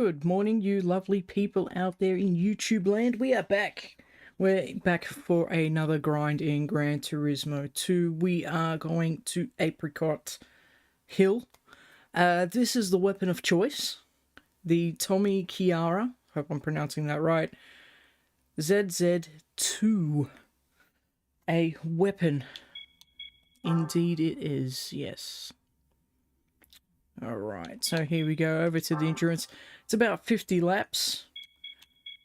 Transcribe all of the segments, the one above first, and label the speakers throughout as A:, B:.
A: Good morning, you lovely people out there in YouTube land. We are back. We're back for another grind in Gran Turismo 2. We are going to Apricot Hill. This is the weapon of choice. The Tommy Chiara, hope I'm pronouncing that right, ZZ2. A weapon. Indeed it is, yes. Alright, so here we go over to the endurance. It's about 50 laps,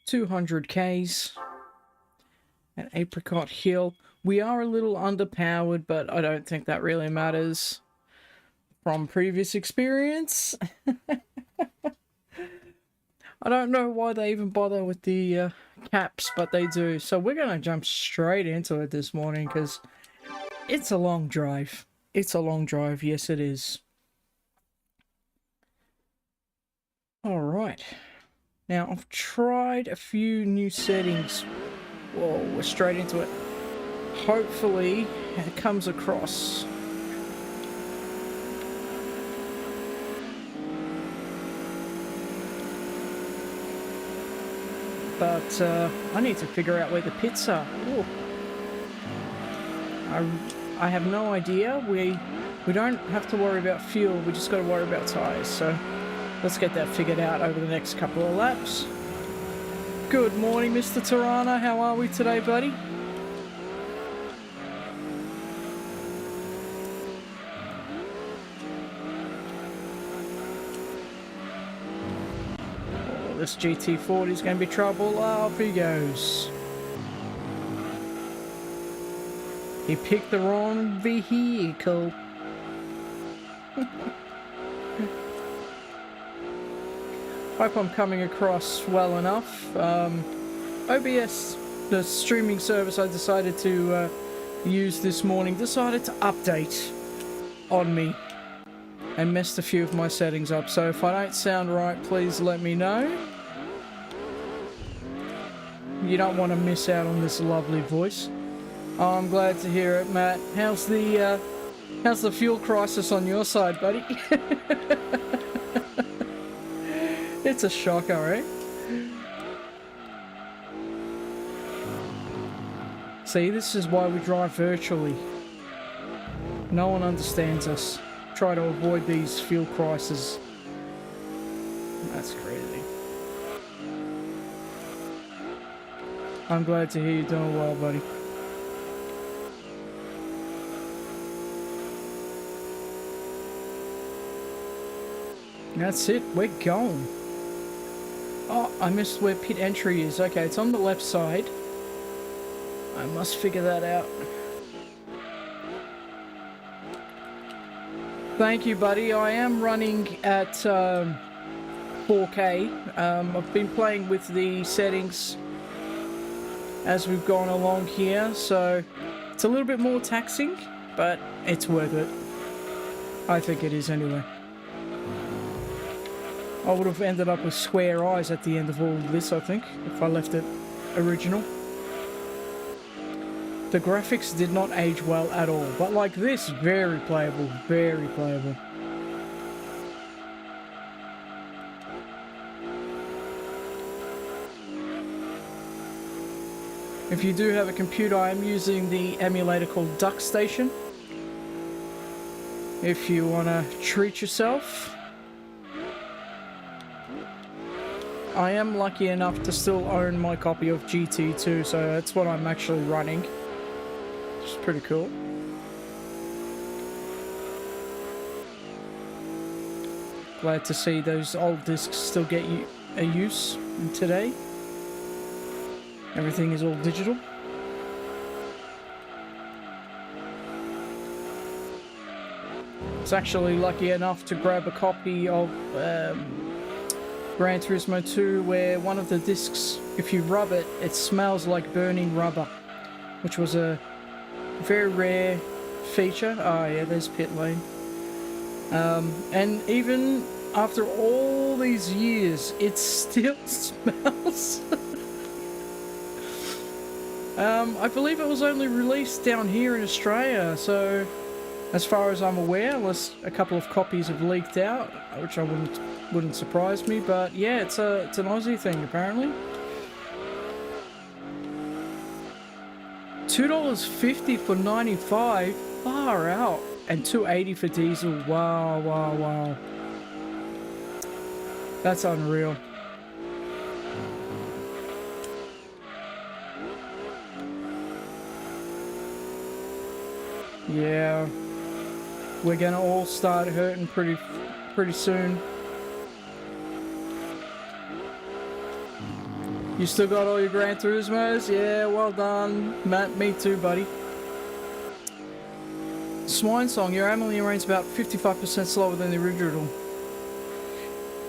A: 200 Ks at Apricot Hill. We are a little underpowered, but I don't think that really matters from previous experience. I don't know why they even bother with the caps, but they do. So we're going to jump straight into it this morning because it's a long drive. It's a long drive, yes it is. Alright, now I've tried a few new settings. Whoa, we're straight into it. Hopefully it comes across. But I need to figure out where the pits are. Ooh. I have no idea. We don't have to worry about fuel, we just got to worry about tyres, so let's get that figured out over the next couple of laps. Good morning, Mr. Tirana. How are we today, buddy? Oh, this GT40 is going to be trouble. Off he goes. He picked the wrong vehicle. Hope I'm coming across well enough. OBS, the streaming service I decided to use this morning, decided to update on me and messed a few of my settings up. So if I don't sound right, please let me know. You don't want to miss out on this lovely voice. Oh, I'm glad to hear it, Matt. How's the fuel crisis on your side, buddy? It's a shocker, right? See, this is why we drive virtually. No one understands us. Try to avoid these fuel crises. That's crazy. I'm glad to hear you're doing well, buddy. That's it, we're going. Oh, I missed where pit entry is. Okay, it's on the left side. I must figure that out. Thank you, buddy. I am running at 4K. I've been playing with the settings as we've gone along here, so it's a little bit more taxing, but it's worth it. I think it is anyway. I would have ended up with square eyes at the end of all of this, I think, if I left it original. The graphics did not age well at all, but like this, very playable, very playable. If you do have a computer, I am using the emulator called DuckStation. If you want to treat yourself. I am lucky enough to still own my copy of GT2, so that's what I'm actually running. Which is pretty cool. Glad to see those old discs still get a use today. Everything is all digital. I was actually lucky enough to grab a copy of Gran Turismo 2 where one of the discs, if you rub it, it smells like burning rubber, which was a very rare feature. Oh yeah, there's pit lane. And even after all these years, it still smells. I believe it was only released down here in Australia, so As far as I'm aware, unless a couple of copies have leaked out, which I wouldn't surprise me, but yeah, it's an Aussie thing apparently. $2.50 for 95, far out, and $2.80 for diesel. Wow, wow, wow. That's unreal. Yeah, we're gonna all start hurting pretty soon. You still got all your Gran Turismos? Yeah, well done, Matt. Me too, buddy. Swine Song, your Amelie rain's about 55% slower than the original.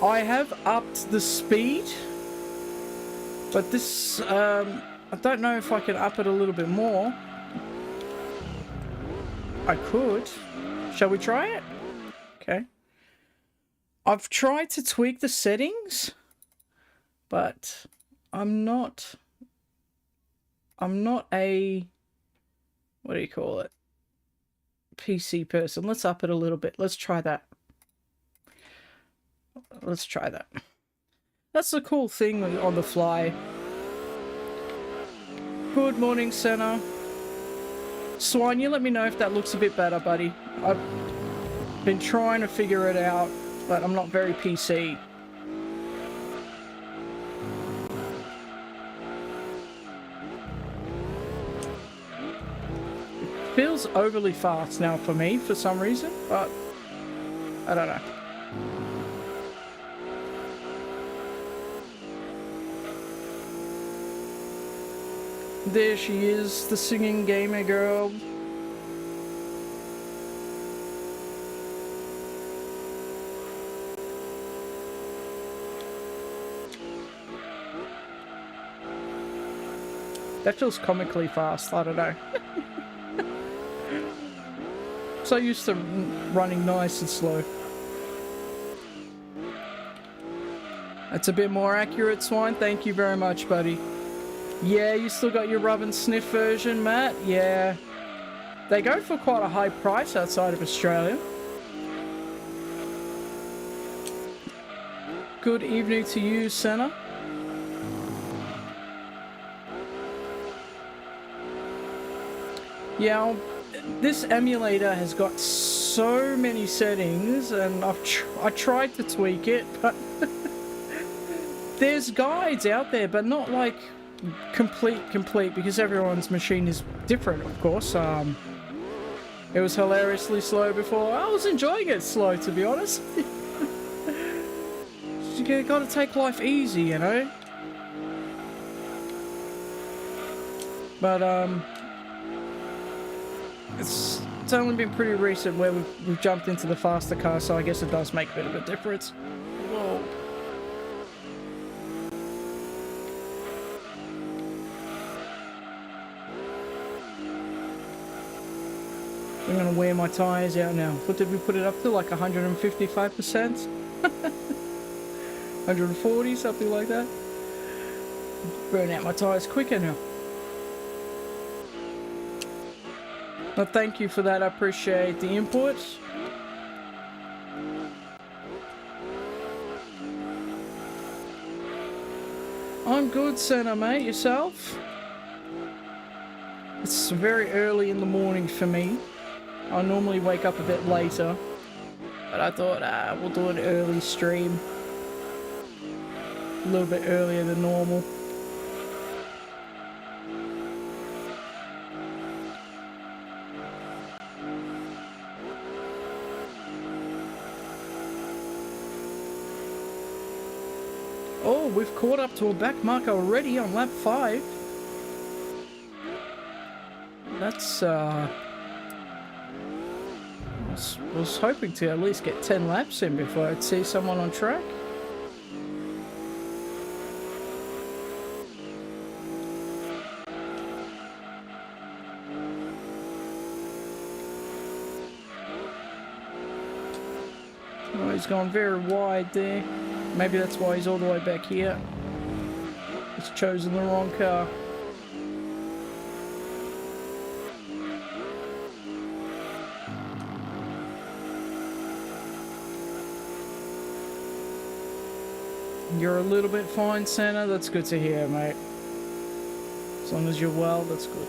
A: I have upped the speed, but this, I don't know if I can up it a little bit more. I could. Shall we try it? Okay. I've tried to tweak the settings, but I'm not a, what do you call it, PC person. Let's up it a little bit. Let's try that. Let's try that. That's the cool thing on the fly. Good morning, Senna. Swine, you let me know if that looks a bit better, buddy. I've been trying to figure it out, but I'm not very PC. Feels overly fast now for me for some reason, but I don't know. There she is, the singing gamer girl. That feels comically fast, I don't know. So used to running nice and slow. That's a bit more accurate, Swine. Thank you very much, buddy. Yeah, you still got your rub and sniff version, Matt? Yeah. They go for quite a high price outside of Australia. Good evening to you, Senna. Yeah, this emulator has got so many settings, and I tried to tweak it, but there's guides out there, but not like complete, because everyone's machine is different, of course. It was hilariously slow before. I was enjoying it slow, to be honest. You gotta take life easy, you know? But, it's only been pretty recent where we've jumped into the faster car, so I guess it does make a bit of a difference. Whoa. I'm gonna wear my tyres out now. What did we put it up to? Like 155%? 140, something like that. Burn out my tyres quicker now. Well, thank you for that. I appreciate the input. I'm good, Senna, mate. Yourself? It's very early in the morning for me. I normally wake up a bit later, but I thought we'll do an early stream. A little bit earlier than normal. Oh, we've caught up to a back mark already on lap 5. That's, I was hoping to at least get 10 laps in before I'd see someone on track. Oh, he's gone very wide there. Maybe that's why he's all the way back here. He's chosen the wrong car. You're a little bit fine, Santa. That's good to hear, mate. As long as you're well, that's good.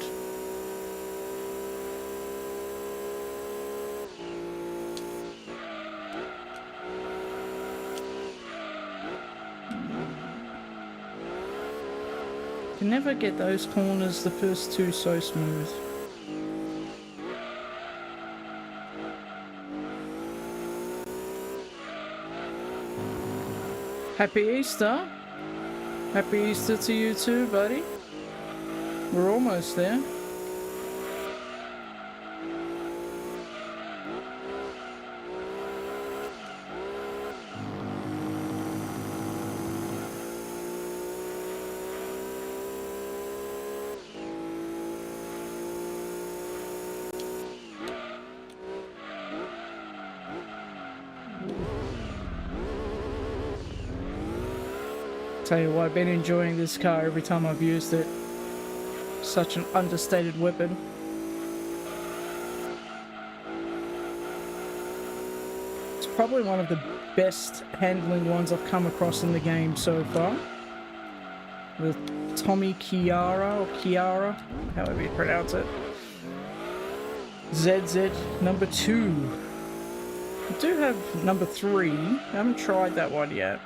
A: Can never get those corners, the first two, so smooth. Happy Easter. Happy Easter to you too, buddy. We're almost there. Tell you what, I've been enjoying this car every time I've used it. Such an understated weapon. It's probably one of the best handling ones I've come across in the game so far. The Tommy Chiara, or Chiara, however you pronounce it. ZZ number 2. I do have number 3. I haven't tried that one yet.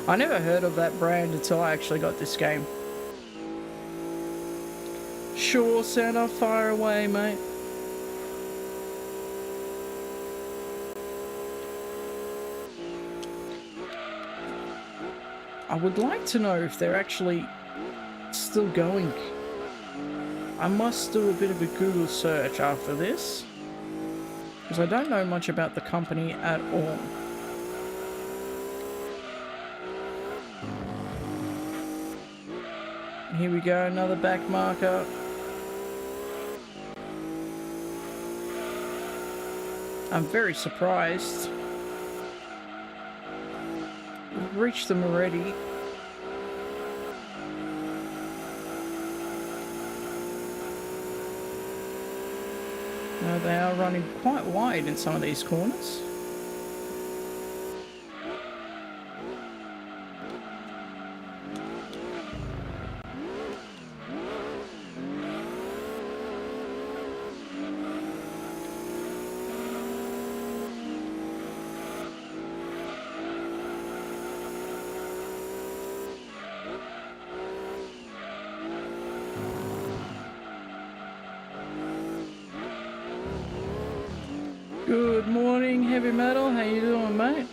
A: I never heard of that brand until I actually got this game. Sure, Santa, fire away, mate. I would like to know if they're actually still going. I must do a bit of a Google search after this, because I don't know much about the company at all. Here we go, another back marker. I'm very surprised. We've reached them already. No, they are running quite wide in some of these corners. Good morning, Heavy Metal. How you doing, mate?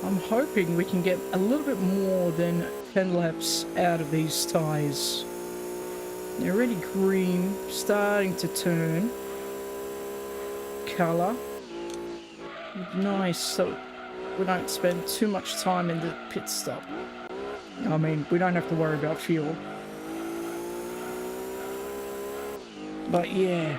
A: I'm hoping we can get a little bit more than 10 laps out of these tyres. They're already green, starting to turn colour. Nice, so we don't spend too much time in the pit stop. I mean, we don't have to worry about fuel. But yeah.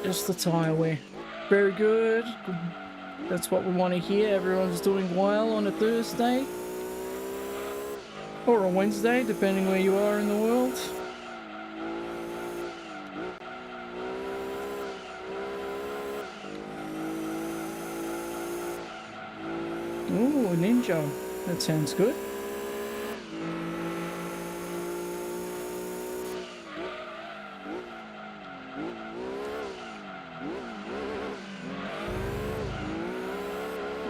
A: Just the tyre wear. Very good. That's what we want to hear. Everyone's doing well on a Thursday. Or a Wednesday, depending where you are in the world. Ooh, a ninja. That sounds good.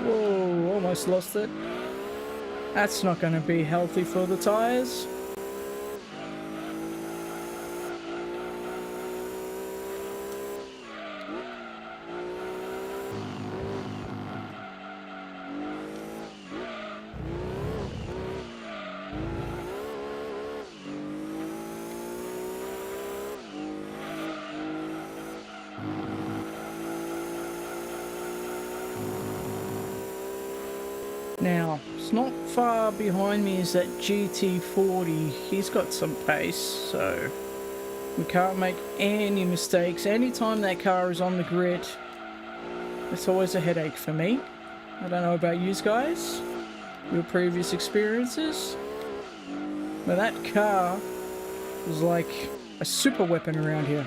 A: Whoa, almost lost it. That's not going to be healthy for the tyres. Now, it's not far behind me is that GT40. He's got some pace, so we can't make any mistakes. Anytime that car is on the grid, It's always a headache for me. I don't know about you guys, your previous experiences, but that car was like a super weapon around here.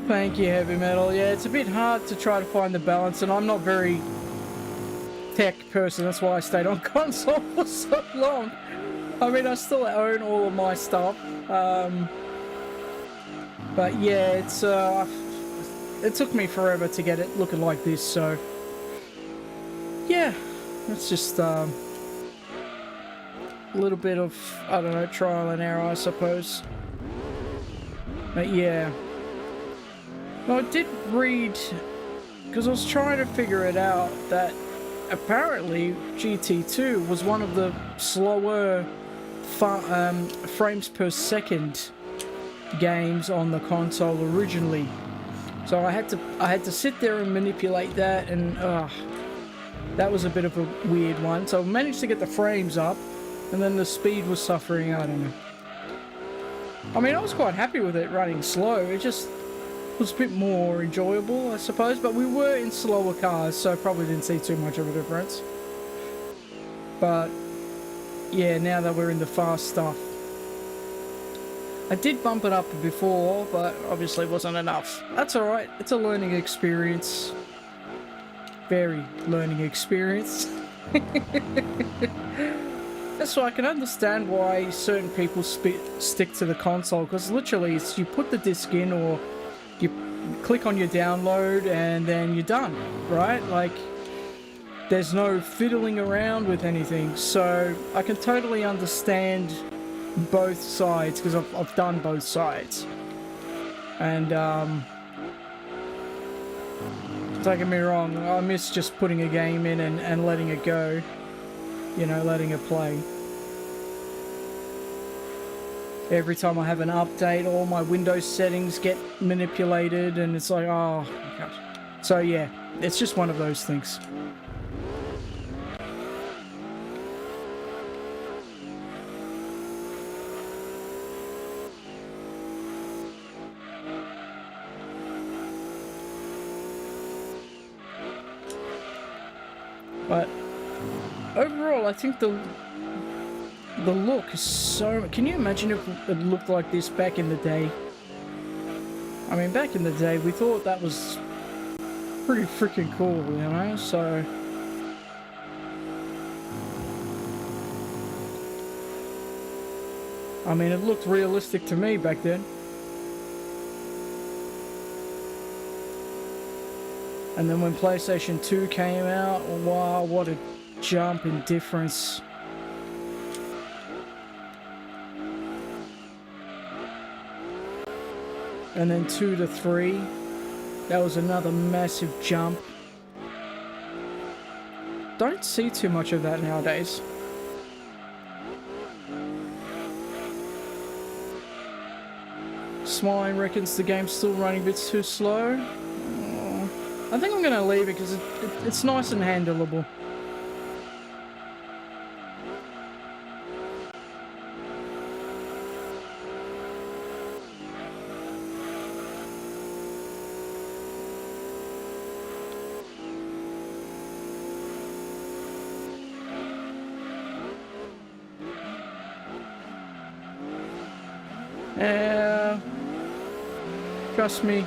A: Thank you, Heavy Metal. Yeah, it's a bit hard to try to find the balance, and I'm not very tech person. That's why I stayed on console for so long. I mean, I still own all of my stuff. But yeah, it's it took me forever to get it looking like this, so yeah, it's just a little bit of, I don't know, trial and error, I suppose. But yeah. Well, I did read, because I was trying to figure it out, that apparently GT2 was one of the slower frames per second games on the console originally. So I had to sit there and manipulate that, and that was a bit of a weird one. So I managed to get the frames up, and then the speed was suffering. I don't know. I mean, I was quite happy with it running slow. It just was a bit more enjoyable, I suppose, but we were in slower cars, so I probably didn't see too much of a difference. But yeah, now that we're in the fast stuff, I did bump it up before, but obviously wasn't enough. That's alright, it's a learning experience. Very learning experience. So I can understand why certain people stick to the console, because literally it's you put the disc in, or you click on your download and then you're done, right? Like, there's no fiddling around with anything. So I can totally understand both sides, because I've done both sides. And don't get me wrong, I miss just putting a game in and letting it go, you know, letting it play. Every time I have an update, all my Windows settings get manipulated, and it's like, oh my gosh. So yeah, it's just one of those things. But overall, I think the look is so... Can you imagine if it looked like this back in the day? I mean, back in the day, we thought that was pretty freaking cool, you know? So I mean, it looked realistic to me back then. And then when PlayStation 2 came out, wow, what a jump in difference. And then 2 to 3, that was another massive jump. Don't see too much of that nowadays. Smiling reckons the game's still running a bit too slow. I think I'm going to leave it because it's nice and handleable. Yeah, trust me,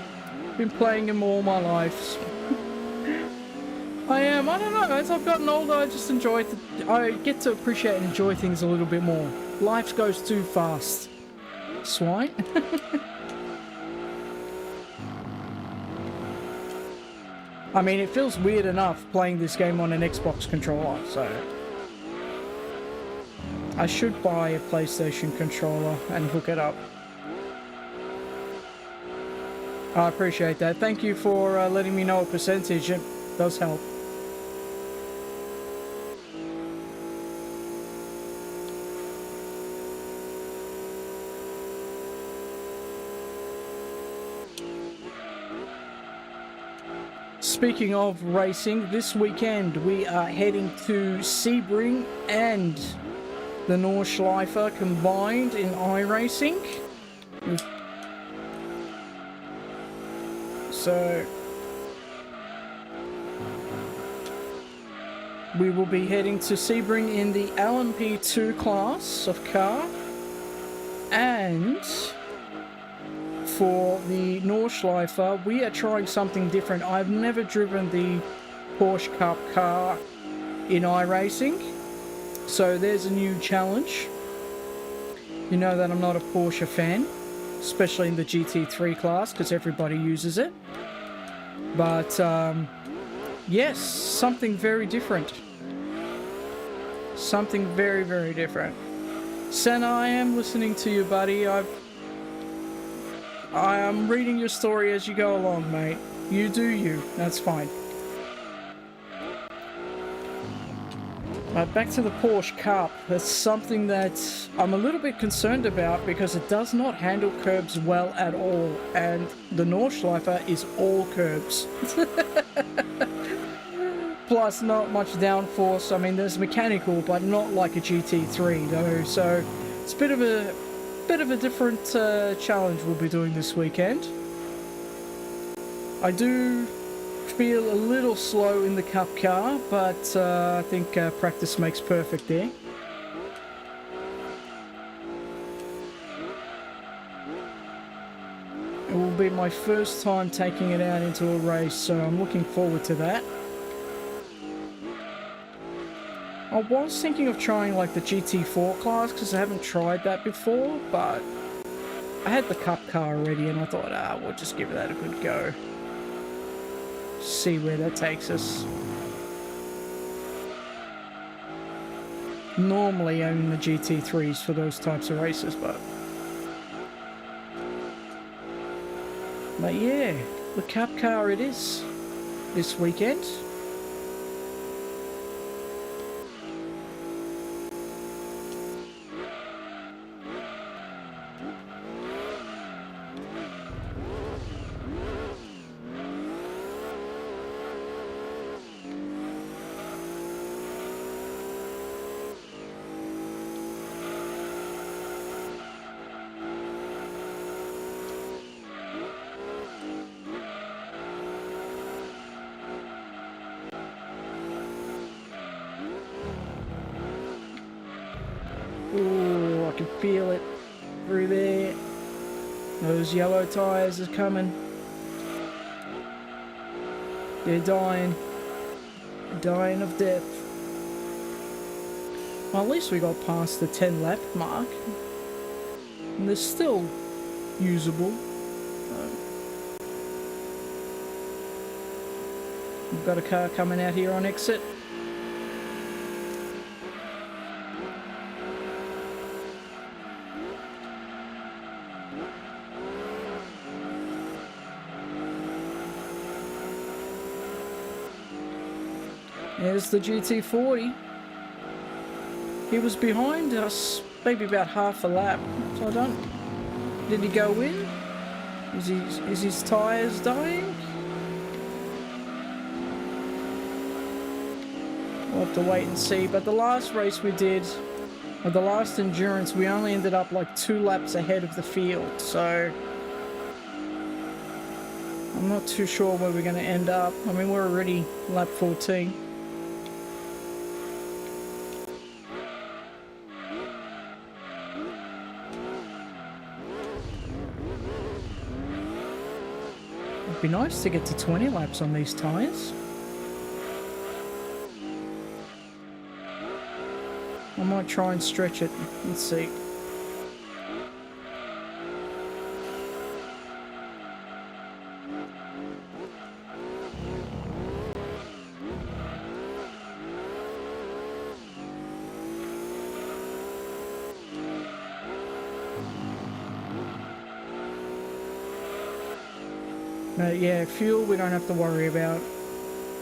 A: been playing him all my life. I don't know, as I've gotten older, I just I get to appreciate and enjoy things a little bit more. Life goes too fast. Swine. I mean, it feels weird enough playing this game on an Xbox controller, so I should buy a PlayStation controller and hook it up. I appreciate that. Thank you for letting me know a percentage. It does help. Speaking of racing, this weekend we are heading to Sebring and the Nordschleifer combined in iRacing. So we will be heading to Sebring in the LMP2 class of car, and for the Nordschleifer we are trying something different. I've never driven the Porsche Cup car in iRacing, so there's a new challenge. You know that I'm not a Porsche fan, especially in the GT3 class, because everybody uses it. But yes, something very different. Something very, very different. Senna, I am listening to you, buddy. I am reading your story as you go along, mate. You do you. That's fine. Back to the Porsche Cup. That's something that I'm a little bit concerned about because it does not handle curbs well at all, and the Nordschleifer is all curbs. Plus not much downforce. I mean, there's mechanical, but not like a GT3 though, so it's a bit of a different challenge we'll be doing this weekend. I do feel a little slow in the Cup car, but I think practice makes perfect there. It will be my first time taking it out into a race, so I'm looking forward to that. I was thinking of trying like the GT4 class because I haven't tried that before, but I had the Cup car already and I thought, we'll just give that a good go. See where that takes us. Normally I own the GT3s for those types of races, but yeah, the Cup car it is this weekend. Ooh, I can feel it through there. Those yellow tyres are coming. They're dying. They're dying of death. Well, at least we got past the 10 lap mark. And they're still usable. We've got a car coming out here on exit. There's the GT40. He was behind us maybe about half a lap, so I don't... Did he go in? Is his tyres dying? We'll have to wait and see, but the last race we did, or the last endurance, we only ended up like 2 laps ahead of the field, so... I'm not too sure where we're going to end up. I mean, we're already lap 14. It'd be nice to get to 20 laps on these tyres. I might try and stretch it. Let's see. Yeah, fuel we don't have to worry about.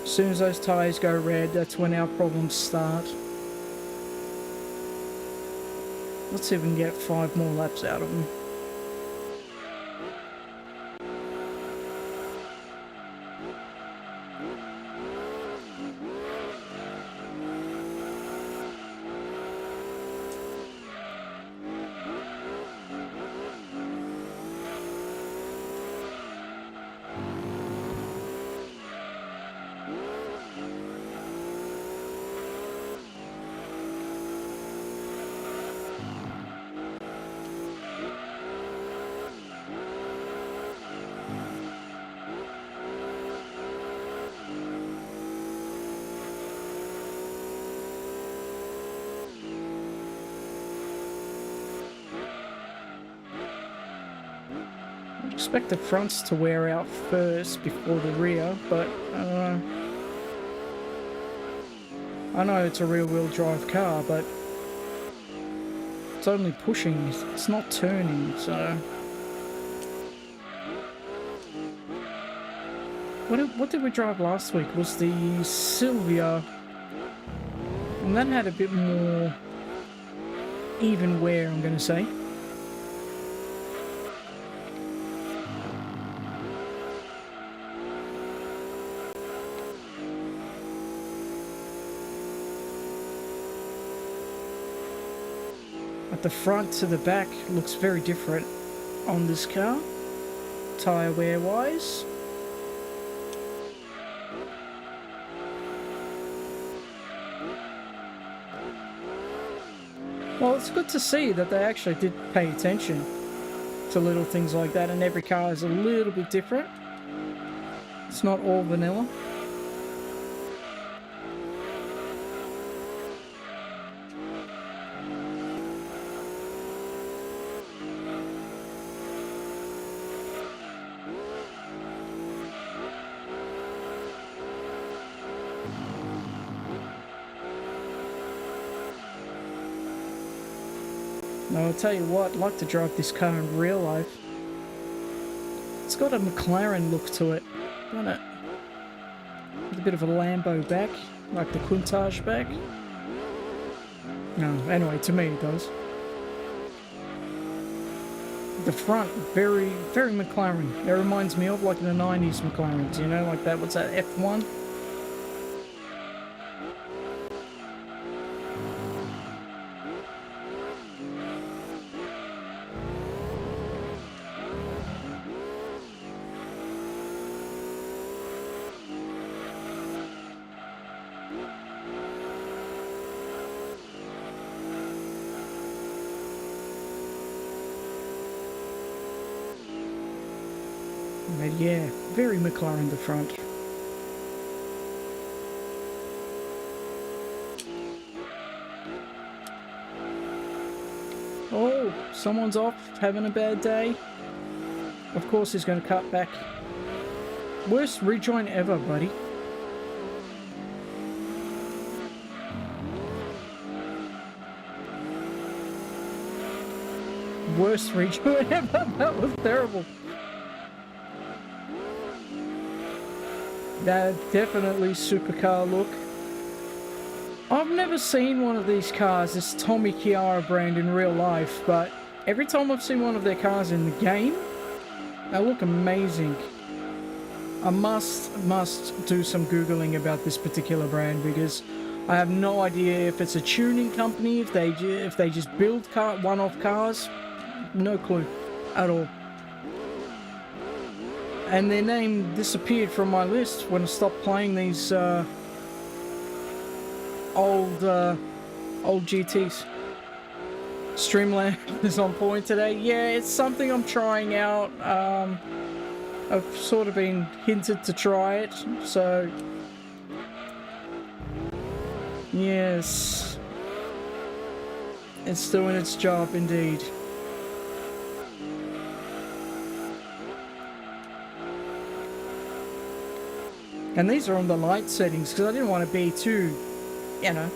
A: As soon as those tyres go red, that's when our problems start. Let's see if we can get 5 more laps out of them. expect the fronts to wear out first before the rear, but I know it's a rear-wheel drive car, but it's only pushing, it's not turning, so... What did we drive last week? Was the Sylvia, and that had a bit more even wear, I'm gonna say. At the front to the back looks very different on this car, tyre wear wise. Well, it's good to see that they actually did pay attention to little things like that, and every car is a little bit different. It's not all vanilla. Now, I'll tell you what, I'd like to drive this car in real life. It's got a McLaren look to it, doesn't it? With a bit of a Lambo back, like the Countach back. No, anyway, to me it does. The front, very, very McLaren. It reminds me of like the 90s McLarens, you know, like that, what's that, F1? But yeah, very McLaren the front. Oh, someone's off, having a bad day. Of course he's going to cut back. Worst rejoin ever, buddy. Worst rejoin ever, that was terrible. That definitely supercar look. I've never seen one of these cars, this Tommy Chiara brand, in real life, but every time I've seen one of their cars in the game, they look amazing. I must do some Googling about this particular brand, because I have no idea if it's a tuning company, if they just build one-off cars. No clue at all. And their name disappeared from my list when I stopped playing these old GTs. Streamland is on point today. Yeah, it's something I'm trying out. I've sort of been hinted to try it, so yes, it's doing its job indeed. And these are on the light settings because I didn't want to be too, you know.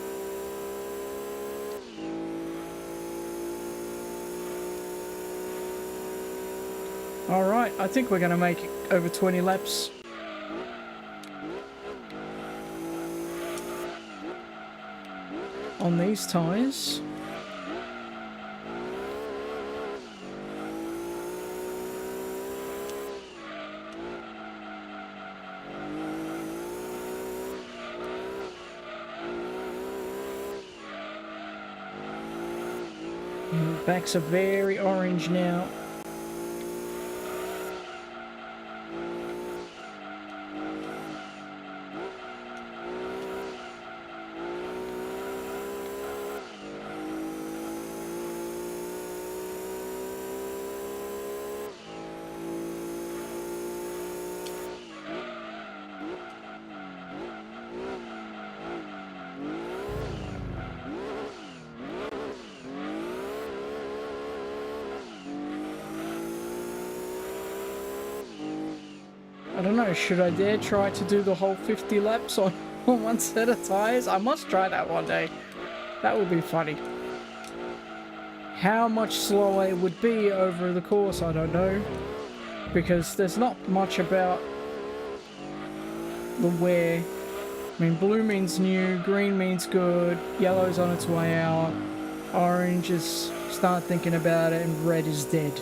A: Alright, I think we're going to make over 20 laps. On these tyres. Backs are very orange now. know, should I dare try to do the whole 50 laps on one set of tires? I must try that one day. That would be funny. How much slower it would be over the course, I don't know. Because there's not much about the wear. I mean, blue means new, green means good, yellow's on its way out, orange is start thinking about it, and red is dead.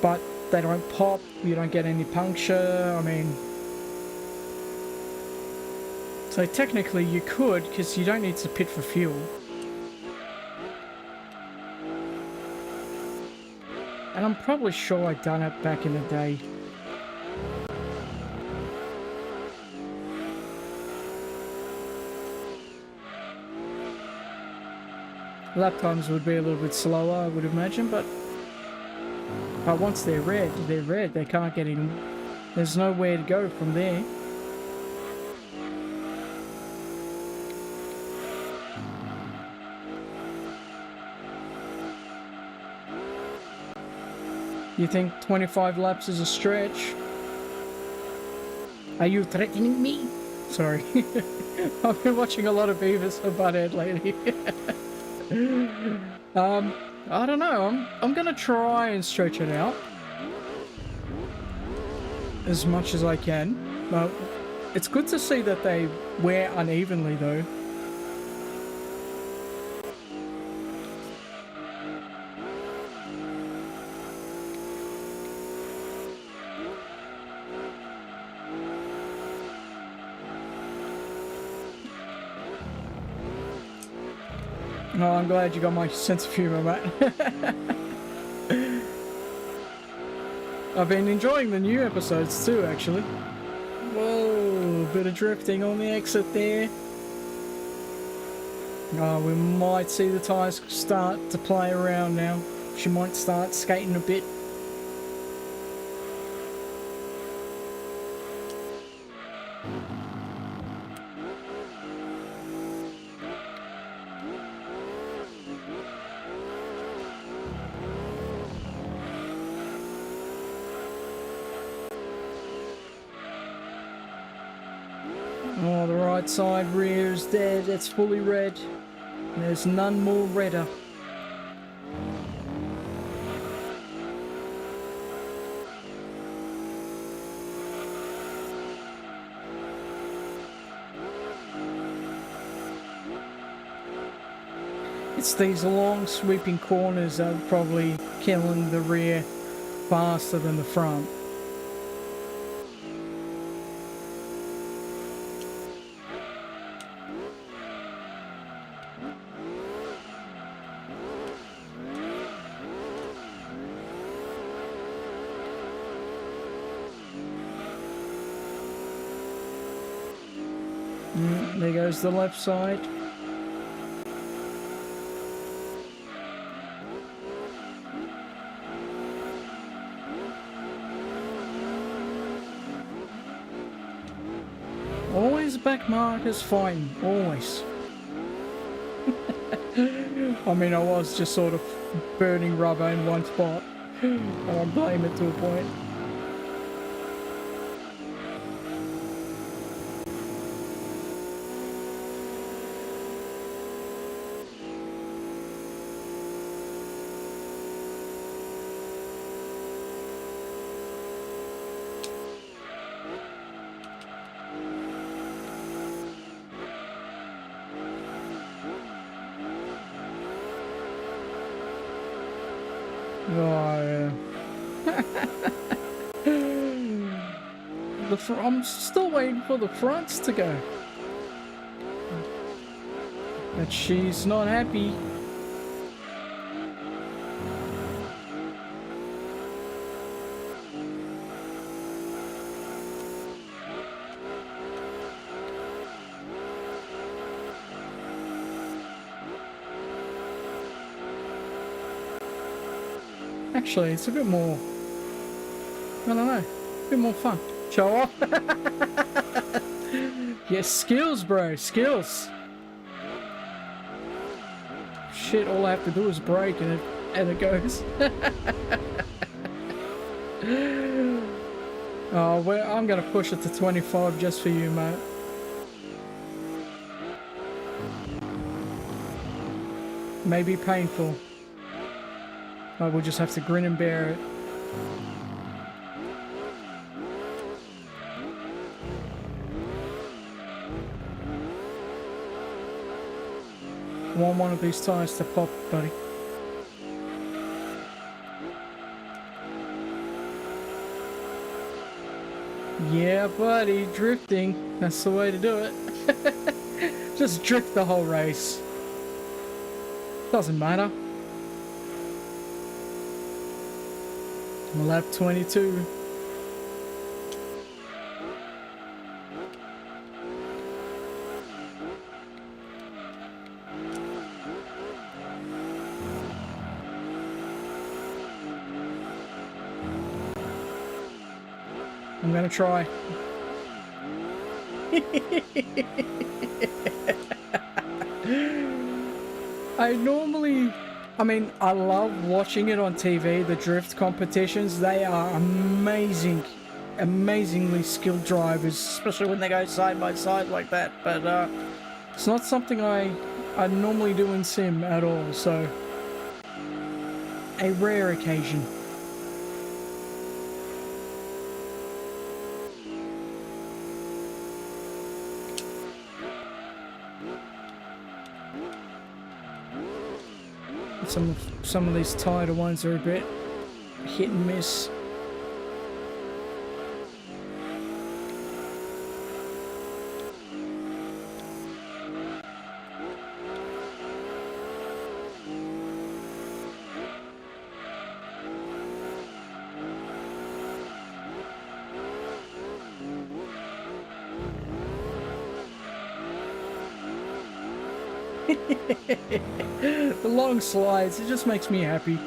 A: But they don't pop, you don't get any puncture, I mean... So technically you could, because you don't need to pit for fuel. And I'm probably sure I'd done it back in the day. Lap times would be a little bit slower, I would imagine, but once they're red, they can't get any... There's nowhere to go from there. You think 25 laps is a stretch? Are you threatening me? Sorry. I've been watching a lot of Beavis and Butthead lately. I don't know. I'm gonna try and stretch it out as much as I can. But it's good to see that they wear unevenly, though. Oh, I'm glad you got my sense of humour, mate. I've been enjoying the new episodes too, actually. Whoa, bit of drifting on the exit there. Oh, we might see the tyres start to play around now. She might start skating a bit. Oh, the right side rear is dead. It's fully red. There's none more redder. It's these long sweeping corners that are probably killing the rear faster than the front. There goes the left side. Always back markers fine, always. I mean, I was just sort of burning rubber in one spot. I don't blame it to a point. Oh, yeah. I'm still waiting for the fronts to go. But she's not happy. Actually, it's a bit more, I don't know, a bit more fun. Show off. Yes, skills, bro, skills. Shit, all I have to do is brake and it goes. Oh, well, I'm gonna push it to 25 just for you, mate. May be painful, but we'll just have to grin and bear it. I want one of these tires to pop, buddy. Yeah, buddy, drifting. That's the way to do it. Just drift the whole race. Doesn't matter. Lap 22. I'm gonna try. I mean, I love watching it on TV, the drift competitions. They are amazing, amazingly skilled drivers, especially when they go side by side like that. But it's not something I normally do in sim at all, so a rare occasion. Some of these tighter ones are a bit hit and miss. The long slides, it just makes me happy.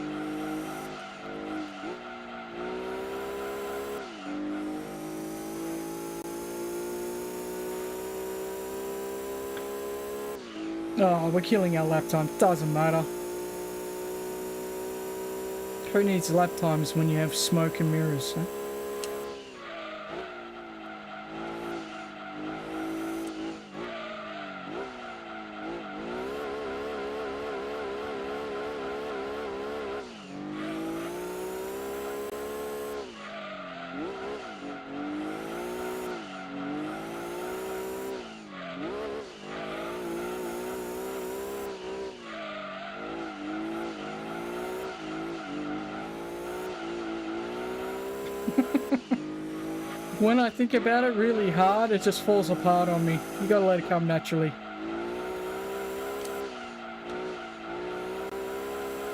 A: Oh, we're killing our lap time. Doesn't matter. Who needs lap times when you have smoke and mirrors, huh? When I think about it really hard, it just falls apart on me. You gotta let it come naturally.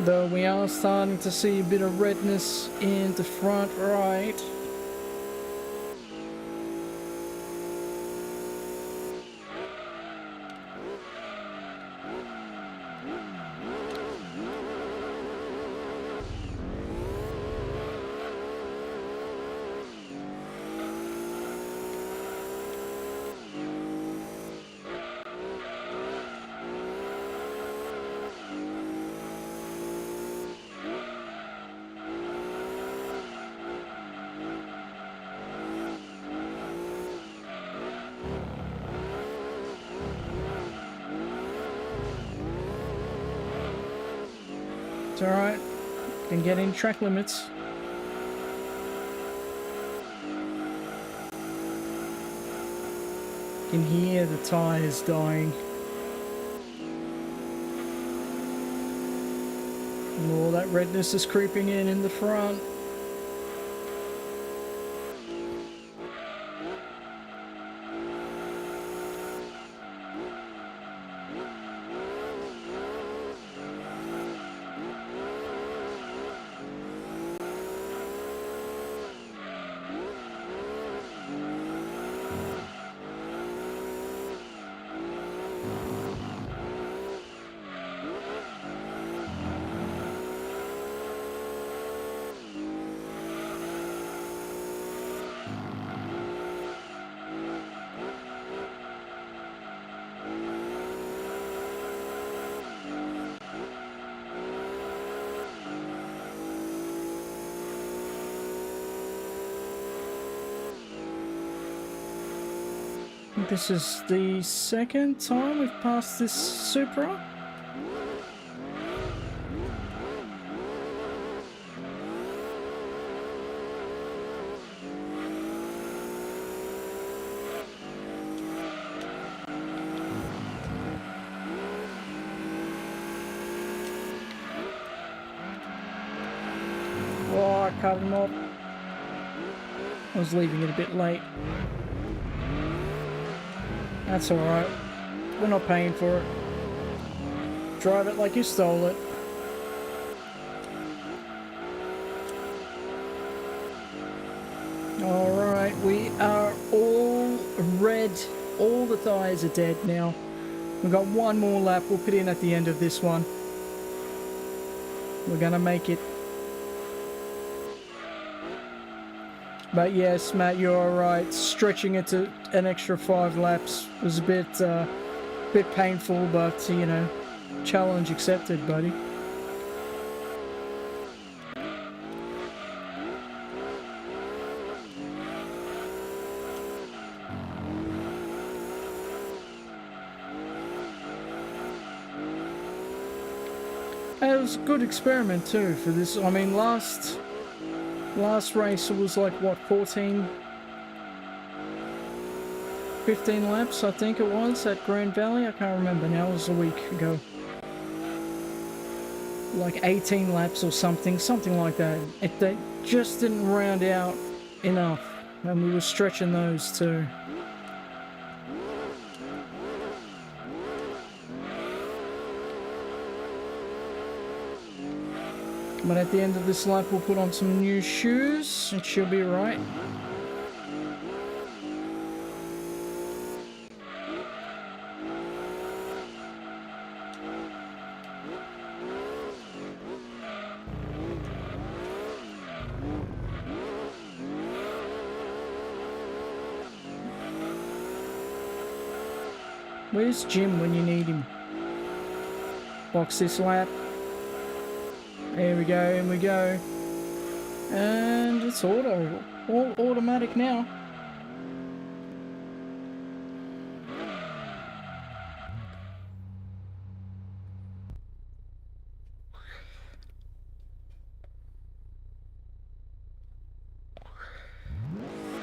A: Though we are starting to see a bit of redness in the front right. It's alright. Can get in track limits. Can hear the tires dying. And all that redness is creeping in the front. This is the second time we've passed this Supra. Oh, I cut him off. I was leaving it a bit late. That's alright. We're not paying for it. Drive it like you stole it. Alright, we are all red. All the tires are dead now. We've got one more lap we'll put in at the end of this one. We're gonna make it. But yes, Matt, you're right. Stretching it to an extra 5 laps was a bit painful, but you know, challenge accepted, buddy. It was a good experiment too for this. I mean, last race it was like what, 15 laps I think it was at Grand Valley. I can't remember now, it was a week ago. Like 18 laps or something like that. They just didn't round out enough, and we were stretching those too. But at the end of this lap we'll put on some new shoes. It should be right. Where's Jim when you need him? Box this lap. There we go, and we go. And it's all automatic now.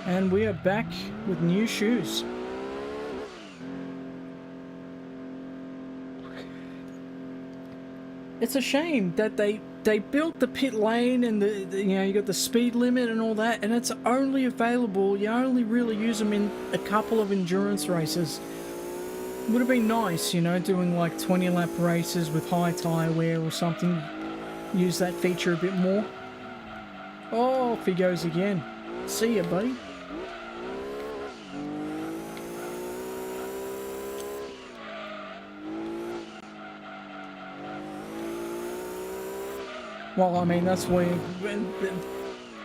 A: And we are back with new shoes. It's a shame that they built the pit lane and the you know, you got the speed limit and all that, and it's only available, you only really use them in a couple of endurance races. Would have been nice, you know, doing like 20 lap races with high tyre wear or something. Use that feature a bit more. Oh, off he goes again. See ya, buddy. Well, I mean, that's when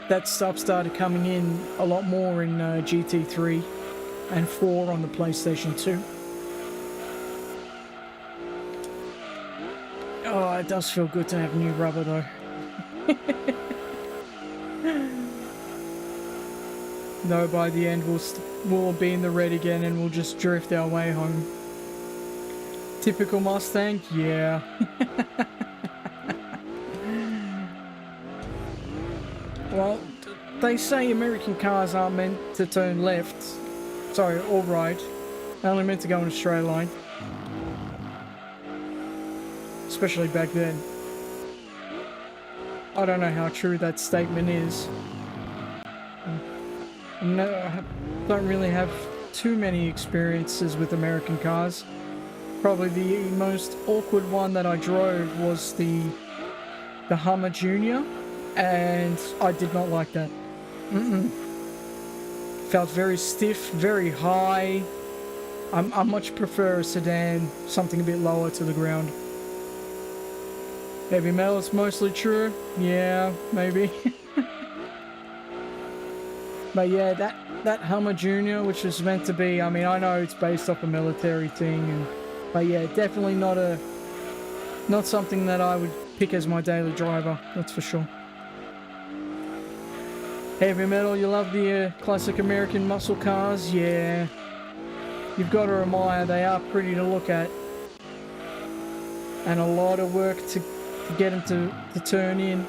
A: that stuff started coming in a lot more in GT3 and 4 on the PlayStation 2. Oh, it does feel good to have new rubber, though. No, by the end we'll be in the red again and we'll just drift our way home. Typical Mustang? Yeah. Well, they say American cars aren't meant to turn left. Sorry, or right. They're only meant to go in a straight line. Especially back then. I don't know how true that statement is. No, I don't really have too many experiences with American cars. Probably the most awkward one that I drove was the Hummer Junior. And I did not like that. Felt very stiff, very high. I much prefer a sedan, something a bit lower to the ground. Heavy metal, it's mostly true. Yeah, maybe. But yeah, that Hummer Junior, which was meant to be, I mean, I know it's based off a military thing, but yeah, definitely not something that I would pick as my daily driver, that's for sure. Heavy metal, you love the classic American muscle cars? Yeah. you've got to admire, they are pretty to look at. And a lot of work to get them to turn in.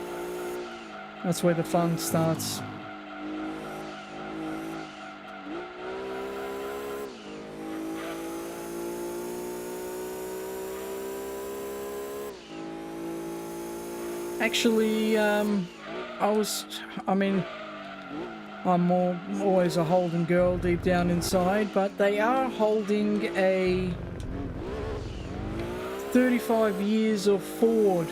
A: That's where the fun starts. Actually, I'm always a Holden girl deep down inside, but they are holding a 35 years of Ford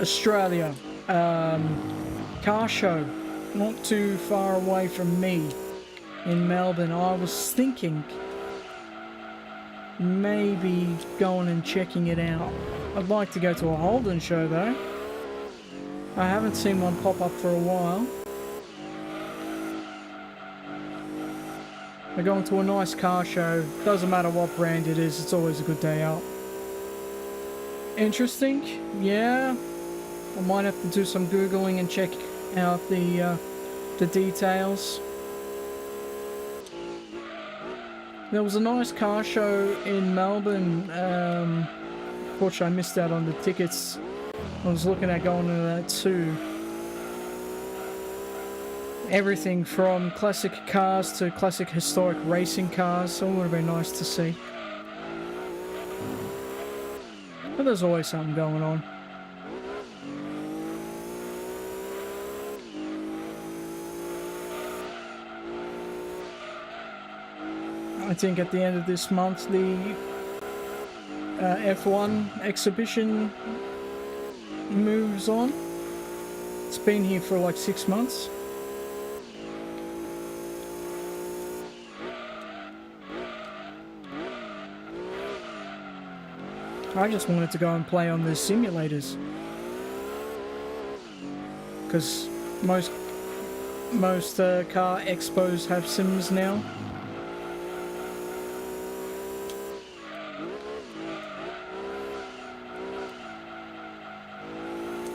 A: Australia car show not too far away from me in Melbourne. I was thinking maybe going and checking it out. I'd like to go to a Holden show though. I haven't seen one pop up for a while. We're going to a nice car show. Doesn't matter what brand it is, it's always a good day out. Interesting, yeah. I might have to do some Googling and check out the details. There was a nice car show in Melbourne. Unfortunately, I missed out on the tickets. I was looking at going to that too. Everything from classic cars to classic historic racing cars, so it would have been nice to see. But there's always something going on. I think at the end of this month the F1 exhibition moves on. It's been here for like 6 months. I just wanted to go and play on the simulators, because most car expos have sims now.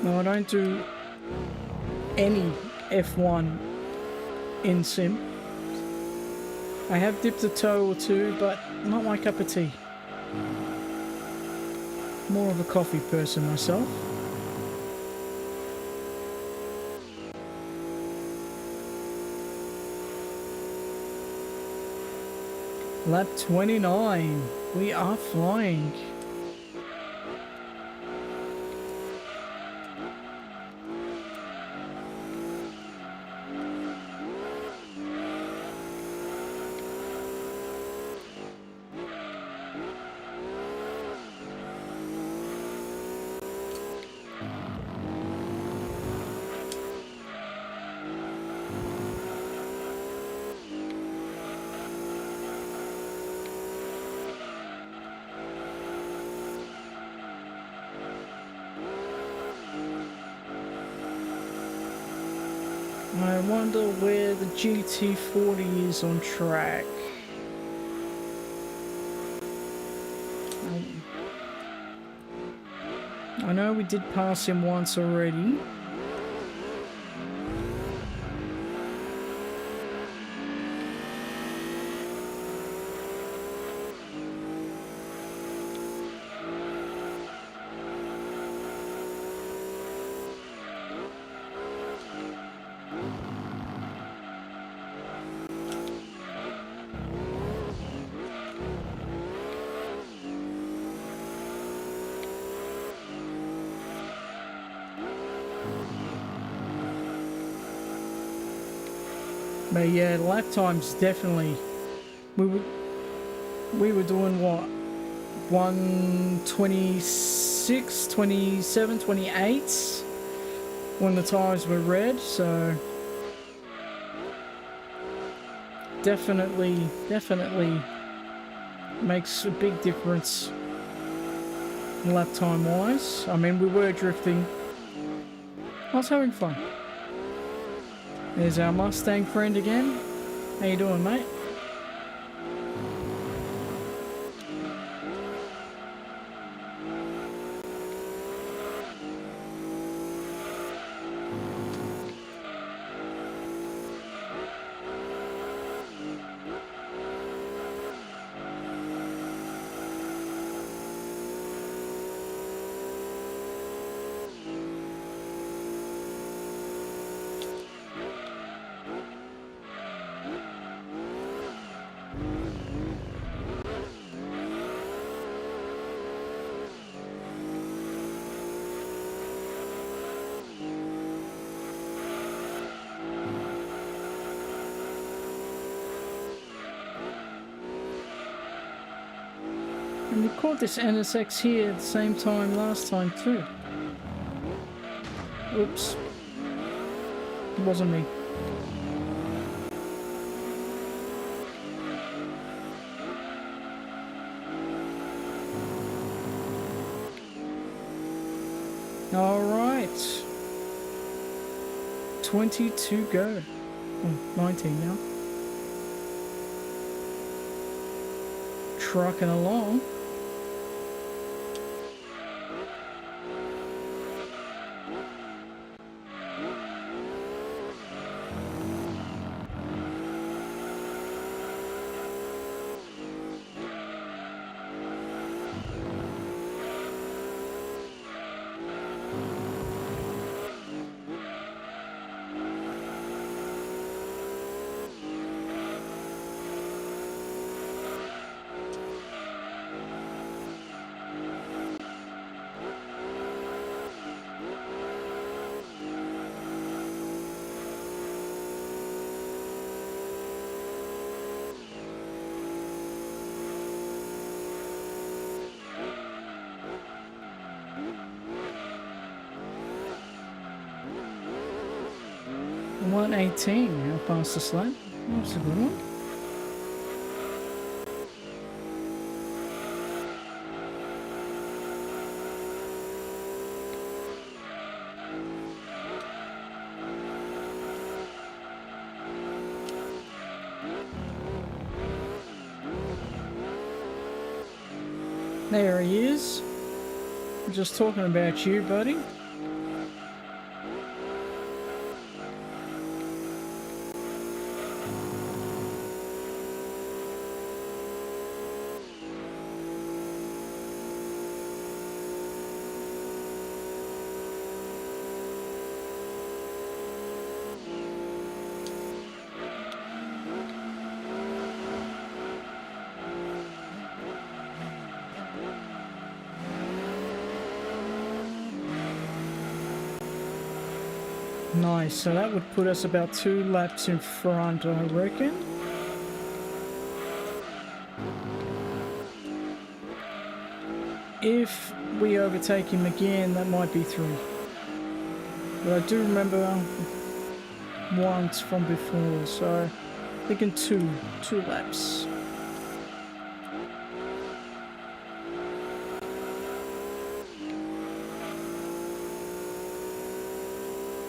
A: No, I don't do any F1 in sim. I have dipped a toe or two, but not my cup of tea. More of a coffee person myself. Lap 29. We are flying. I wonder where the GT40 is on track. I know we did pass him once already. But yeah, lap times definitely. We were doing what? 126, 27, 28 when the tires were red, so definitely makes a big difference lap time wise. I mean, we were drifting. I was having fun. There's our Mustang friend again. How you doing, mate? And we caught this NSX here at the same time last time too. Oops. It wasn't me. Alright. 20 to go. Oh, 19 now. Trucking along. And 118, how fast this lap? That's a good one. There he is. I'm just talking about you, buddy. Nice, so that would put us about 2 laps in front, I reckon. If we overtake him again, that might be 3. But I do remember once from before, so thinking 2 laps.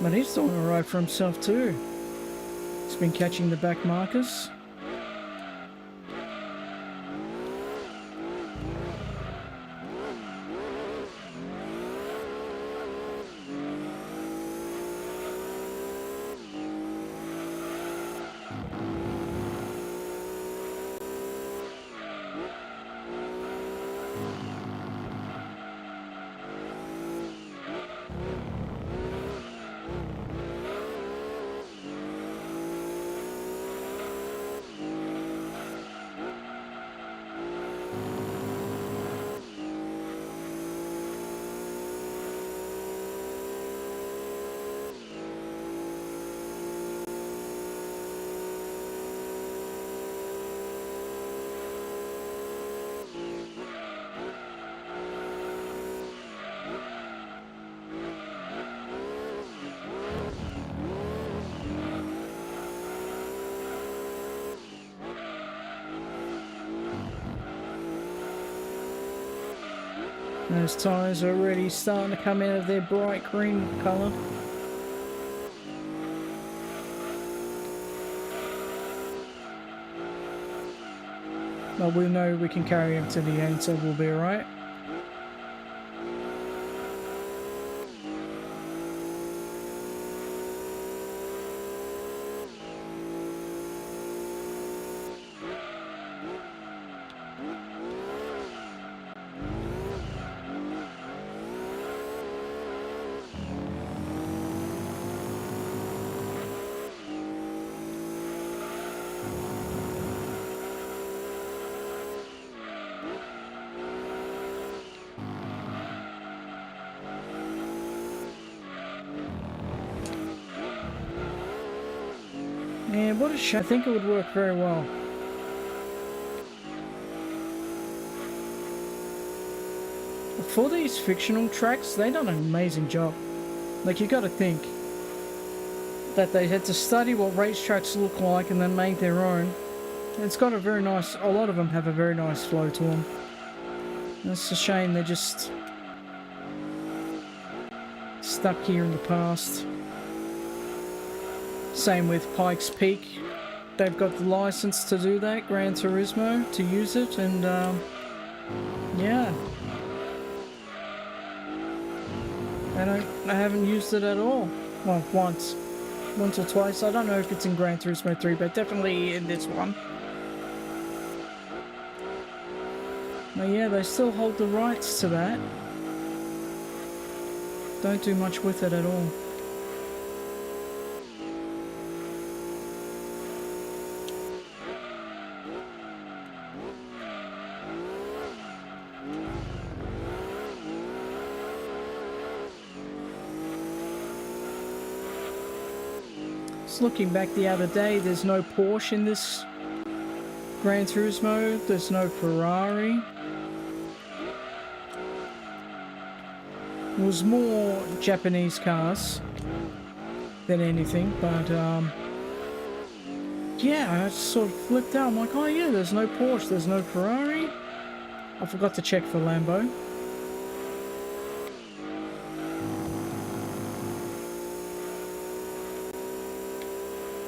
A: But he's doing alright for himself too. He's been catching the back markers. Those tyres are already starting to come out of their bright green colour. But we know we can carry him to the end, so we'll be alright. And what a shot. I think it would work very well. For these fictional tracks, they done an amazing job. Like, you gotta think that they had to study what racetracks look like and then make their own. It's got a very nice, a lot of them have a very nice flow to them. And it's a shame they're just stuck here in the past. Same with Pikes Peak. They've got the license to do that, Gran Turismo, to use it, and yeah. I haven't used it at all. Well, once or twice. I don't know if it's in Gran Turismo 3, but definitely in this one. But yeah, they still hold the rights to that. Don't do much with it at all. Just looking back the other day, there's no Porsche in this Gran Turismo, there's no Ferrari. It was more Japanese cars than anything, but yeah, I just sort of flipped out. I'm like, oh yeah, there's no Porsche, there's no Ferrari. I forgot to check for Lambo.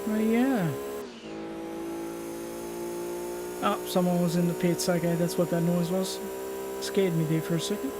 A: Oh yeah. Oh, someone was in the pits. Okay, that's what that noise was. Scared me there for a second.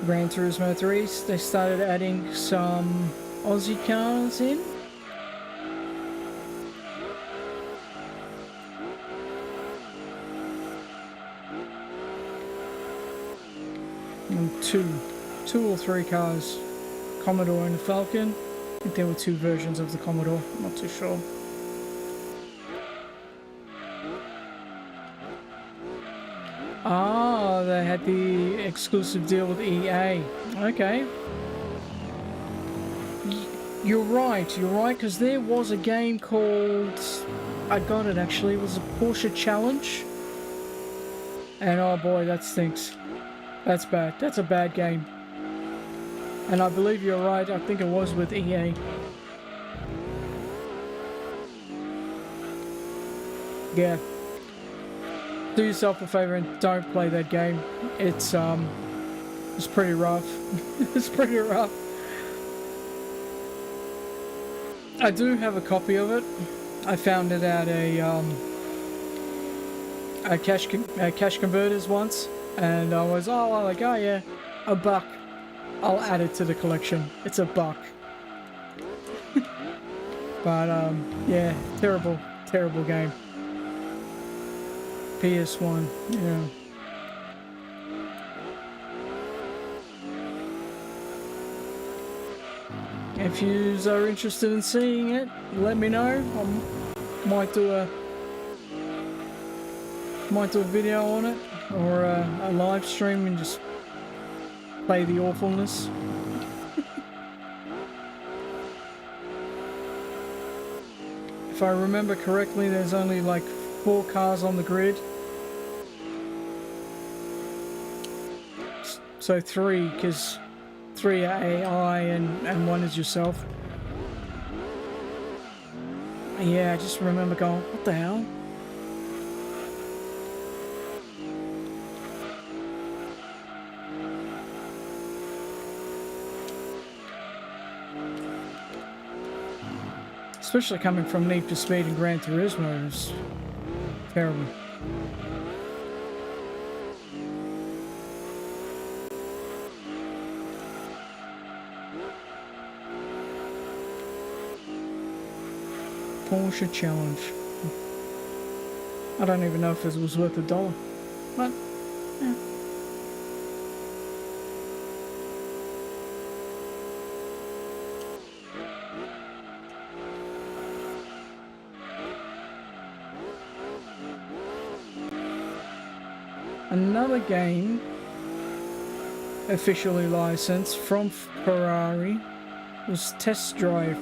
A: Gran Turismo 3, they started adding some Aussie cars in. And two or three cars, Commodore and the Falcon. I think there were two versions of the Commodore, I'm not too sure. Ah, they had the exclusive deal with EA. Okay. You're right, because there was a game called... I got it actually, it was a Porsche Challenge. And oh boy, that stinks. That's bad, that's a bad game. And I believe you're right, I think it was with EA. Yeah. Do yourself a favor and don't play that game. It's pretty rough. It's pretty rough. I do have a copy of it. I found it at a cash converters once, and I was like, oh yeah, $1. I'll add it to the collection. It's $1. But yeah, terrible game. PS1, yeah. If you are interested in seeing it, let me know. I might do a video on it, or a live stream and just play the awfulness. If I remember correctly, there's only like 4 cars on the grid. So 3, because 3 are AI and 1 is yourself. Yeah, I just remember going, what the hell? Especially coming from Need for Speed and Gran Turismo, it's terrible. Porsche Challenge. I don't even know if it was worth $1, but yeah. Another game officially licensed from Ferrari was Test Drive,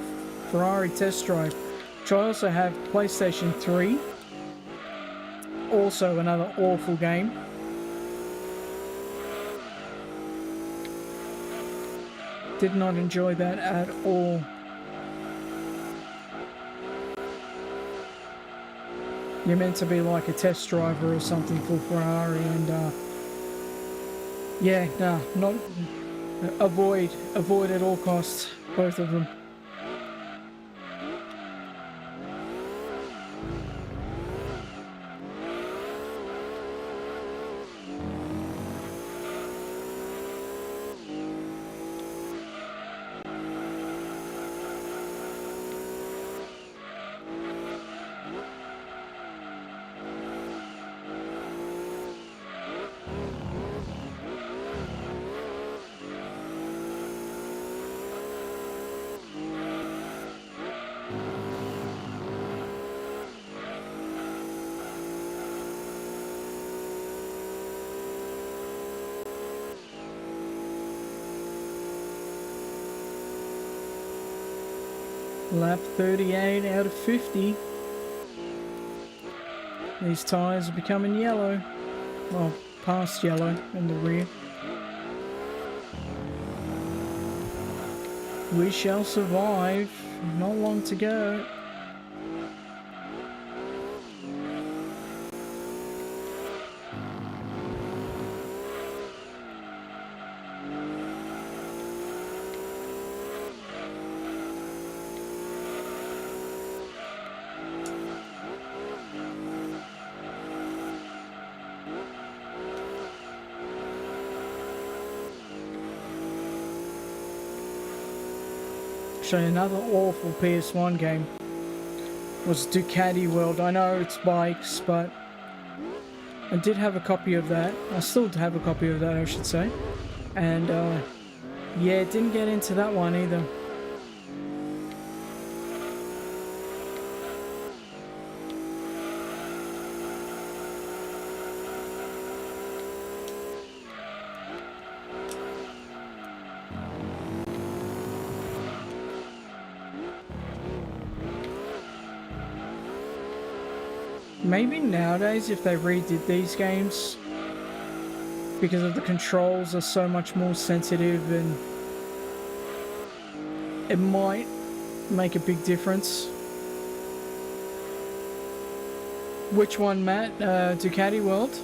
A: Ferrari Test Drive, which I also have PlayStation 3. Also another awful game. Did not enjoy that at all. You're meant to be like a test driver or something for Ferrari, and yeah, nah, not avoid at all costs, both of them. Lap 38 out of 50. These tyres are becoming yellow. Well, past yellow in the rear. We shall survive. Not long to go. Actually, another awful PS1 game was Ducati World. I know it's bikes, but I did have a copy of that. I still have a copy of that, I should say. And yeah, didn't get into that one either. Maybe nowadays, if they redid these games, because of the controls are so much more sensitive, and it might make a big difference. Which one, Matt? Ducati World?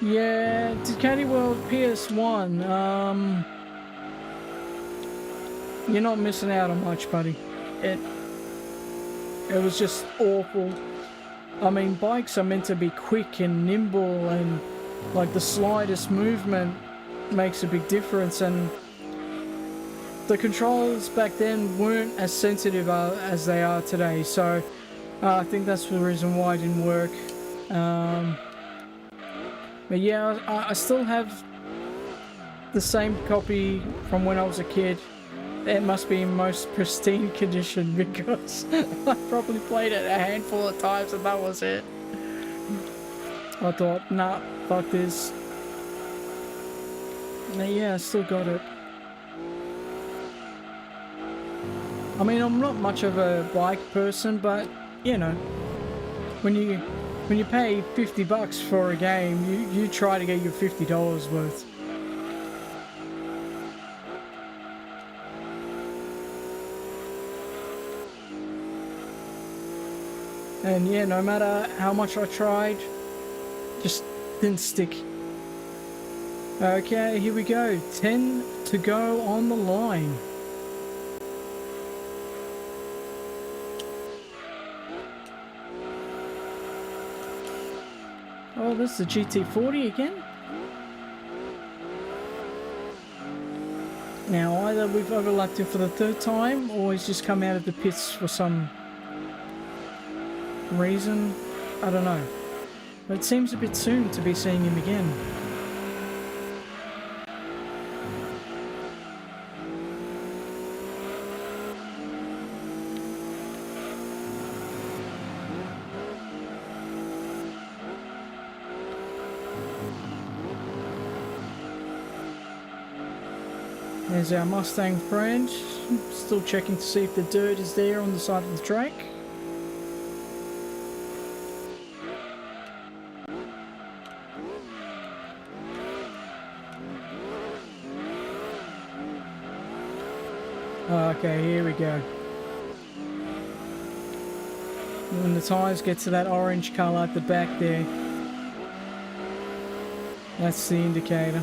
A: Yeah, Ducati World PS1. You're not missing out on much, buddy. It was just awful. I mean, bikes are meant to be quick and nimble, and like the slightest movement makes a big difference, and the controls back then weren't as sensitive as they are today, so I think that's the reason why it didn't work. But yeah, I still have the same copy from when I was a kid. It must be in most pristine condition because I probably played it a handful of times and that was it. I thought, nah, fuck this. And yeah, I still got it. I mean, I'm not much of a bike person, but you know, when you pay $50 for a game, you try to get your $50 worth. And yeah, no matter how much I tried, just didn't stick. Okay, here we go. 10 to go on the line. Oh, this is the GT40 again. Now, either we've overlapped him for the third time, or he's just come out of the pits for some reason. I don't know. But it seems a bit soon to be seeing him again. There's our Mustang friend, still checking to see if the dirt is there on the side of the track. Okay, here we go. When the tyres get to that orange colour at the back there, that's the indicator.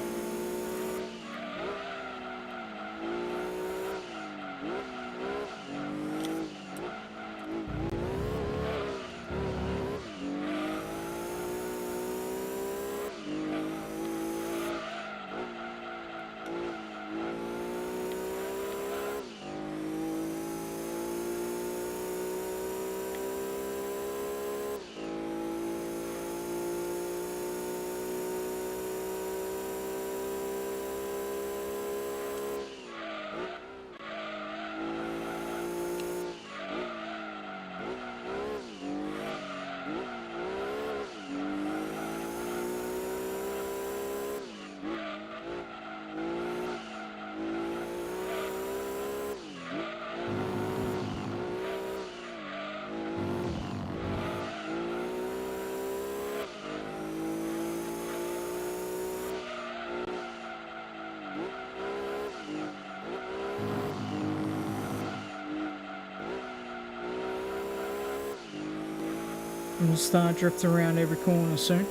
A: And we'll start drifting around every corner soon.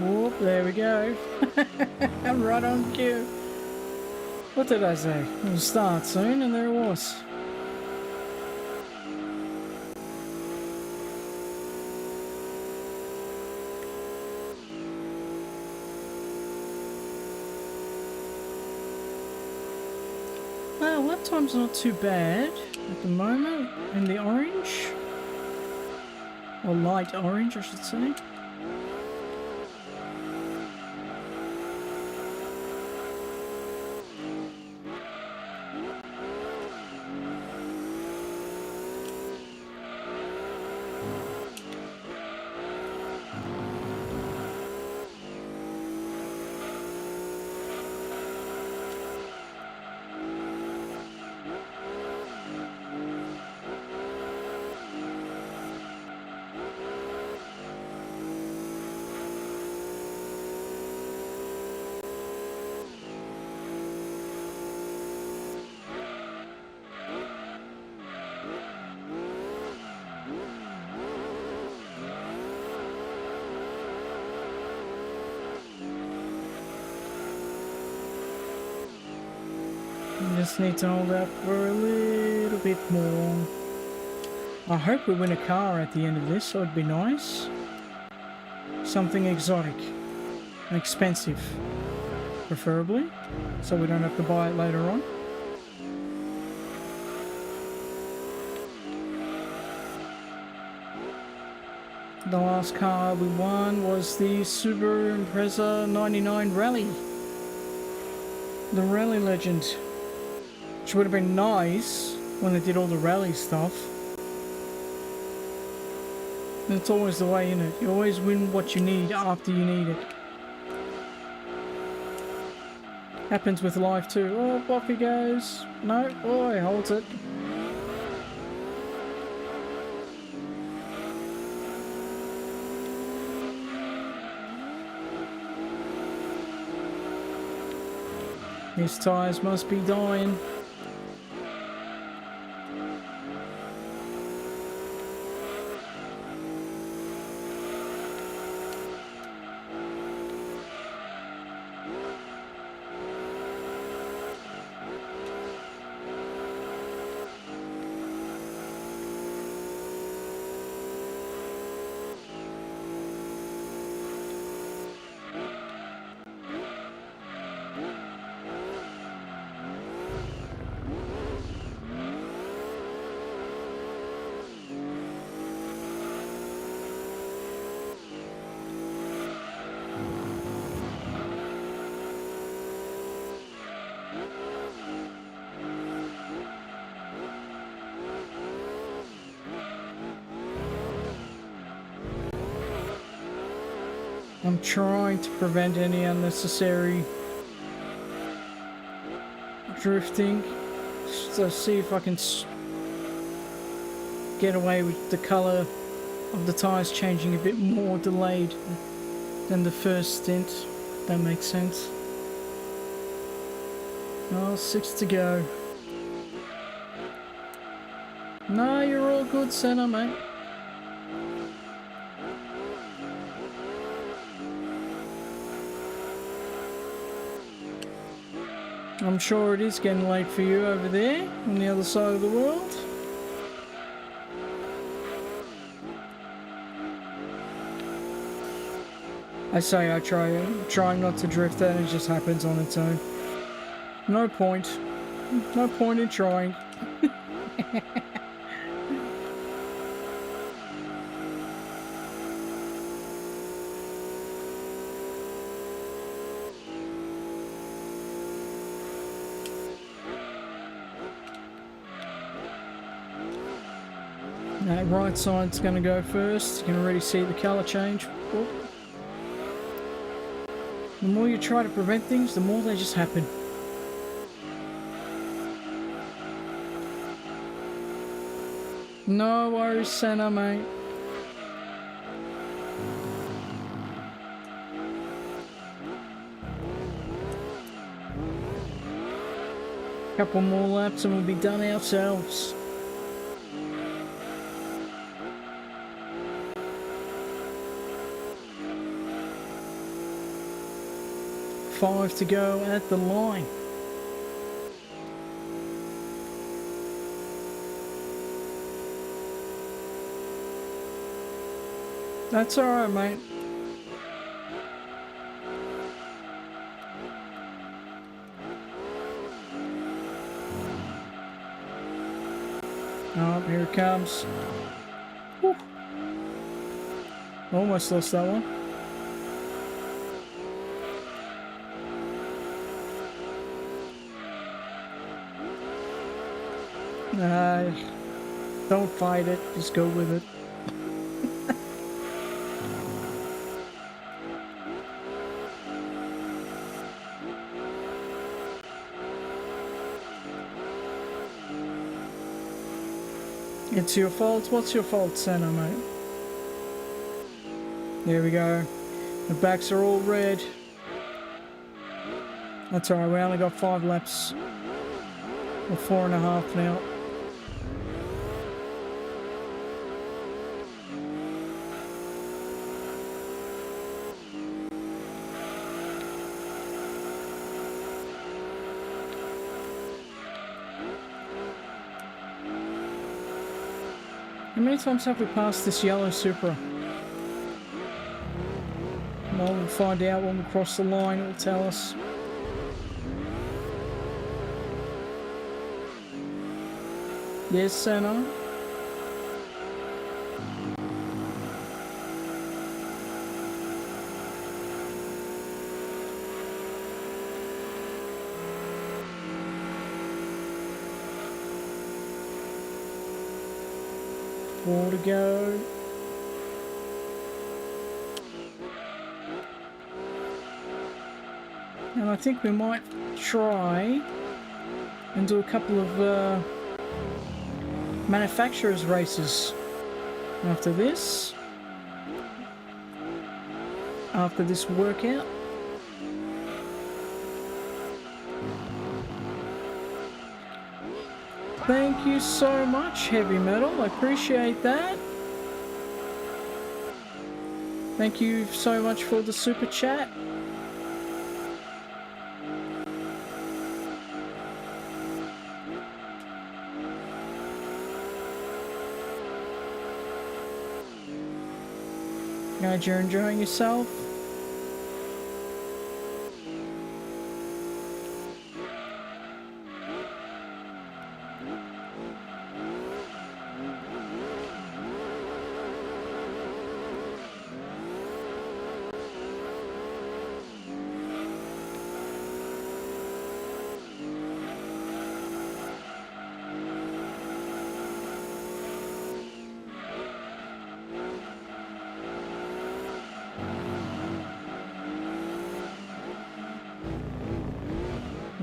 A: Whoop, there we go. I'm right on cue. What did I say? We'll start soon, and there it was. Well, lap time's not too bad at the moment in the orange. Or light orange, I should say. Just need to hold out for a little bit more. I hope we win a car at the end of this, so it'd be nice. Something exotic and expensive, preferably, so we don't have to buy it later on. The last car we won was the Subaru Impreza 99 Rally. The Rally Legend. Which would have been nice when they did all the rally stuff. And it's always the way, isn't it? You always win what you need after you need it. Happens with life too. Oh, off he goes. No, oh, he holds it. These tires must be dying. I'm trying to prevent any unnecessary drifting, so see if I can get away with the colour of the tyres changing a bit more delayed than the first stint. That makes sense. Oh, 6 to go. No, you're all good, Senna, mate. I'm sure it is getting late for you over there on the other side of the world. I say I try not to drift, and it just happens on its own. No point. No point in trying. That right side's going to go first. You can already see the colour change. Oh. The more you try to prevent things, the more they just happen. No worries, Senna, mate. Couple more laps and we'll be done ourselves. Five to go at the line. That's alright, mate. Oh, here it comes. Whew. Almost lost that one. Don't fight it, just go with it. It's your fault? What's your fault, Senna, mate? There we go. The backs are all red. That's alright, we only got 5 laps. Or 4.5 now. How many times have we passed this yellow Supra? Well, we'll find out when we cross the line, it'll tell us. Yes, Senna. Four to go. And I think we might try and do a couple of manufacturers races after this workout. Thank you so much, Heavy Metal. I appreciate that. Thank you so much for the super chat. Glad you're enjoying yourself.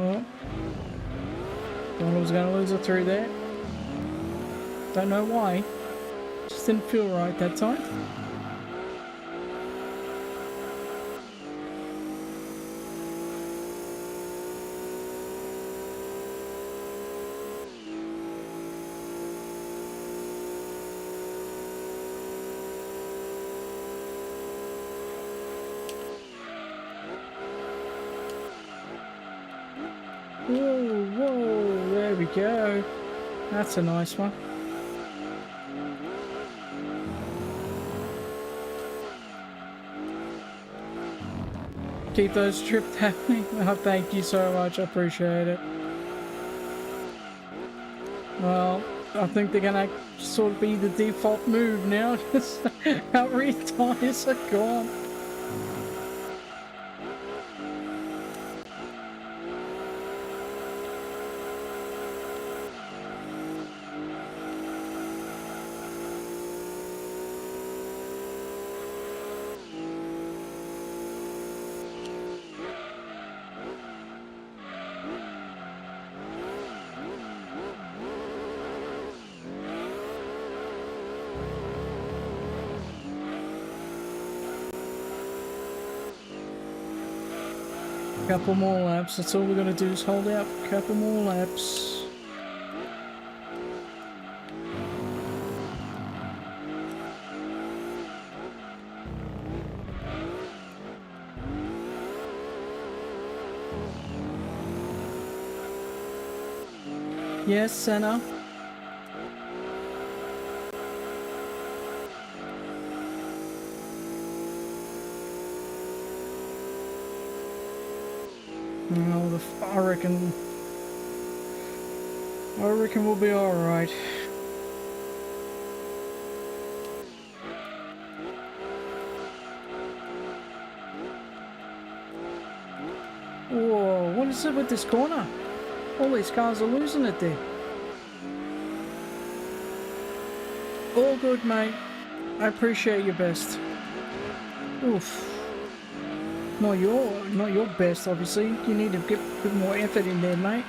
A: Oh. Thought I was gonna lose it through there. Don't know why. Just didn't feel right that time. Whoa, whoa, there we go. That's a nice one. Keep those trips happening. Oh, thank you so much. I appreciate it. Well, I think they're gonna sort of be the default move now. Just our rear tires are gone. Couple more laps. That's all we're gonna do is hold out a couple more laps. Yes, Senna. No, I reckon we'll be alright. Whoa, what is it with this corner? All these cars are losing it there. All good, mate. I appreciate your best. Oof. Not your best, obviously. You need to get a bit more effort in there, mate.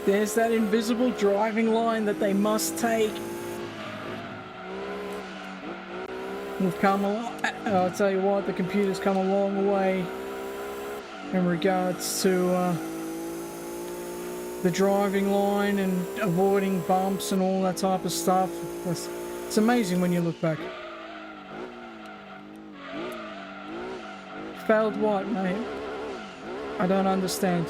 A: There's that invisible driving line that they must take. We've come a lot. I'll tell you what, the computer's come a long way in regards to the driving line and avoiding bumps and all that type of stuff. It's amazing when you look back. Failed what, mate? I don't understand.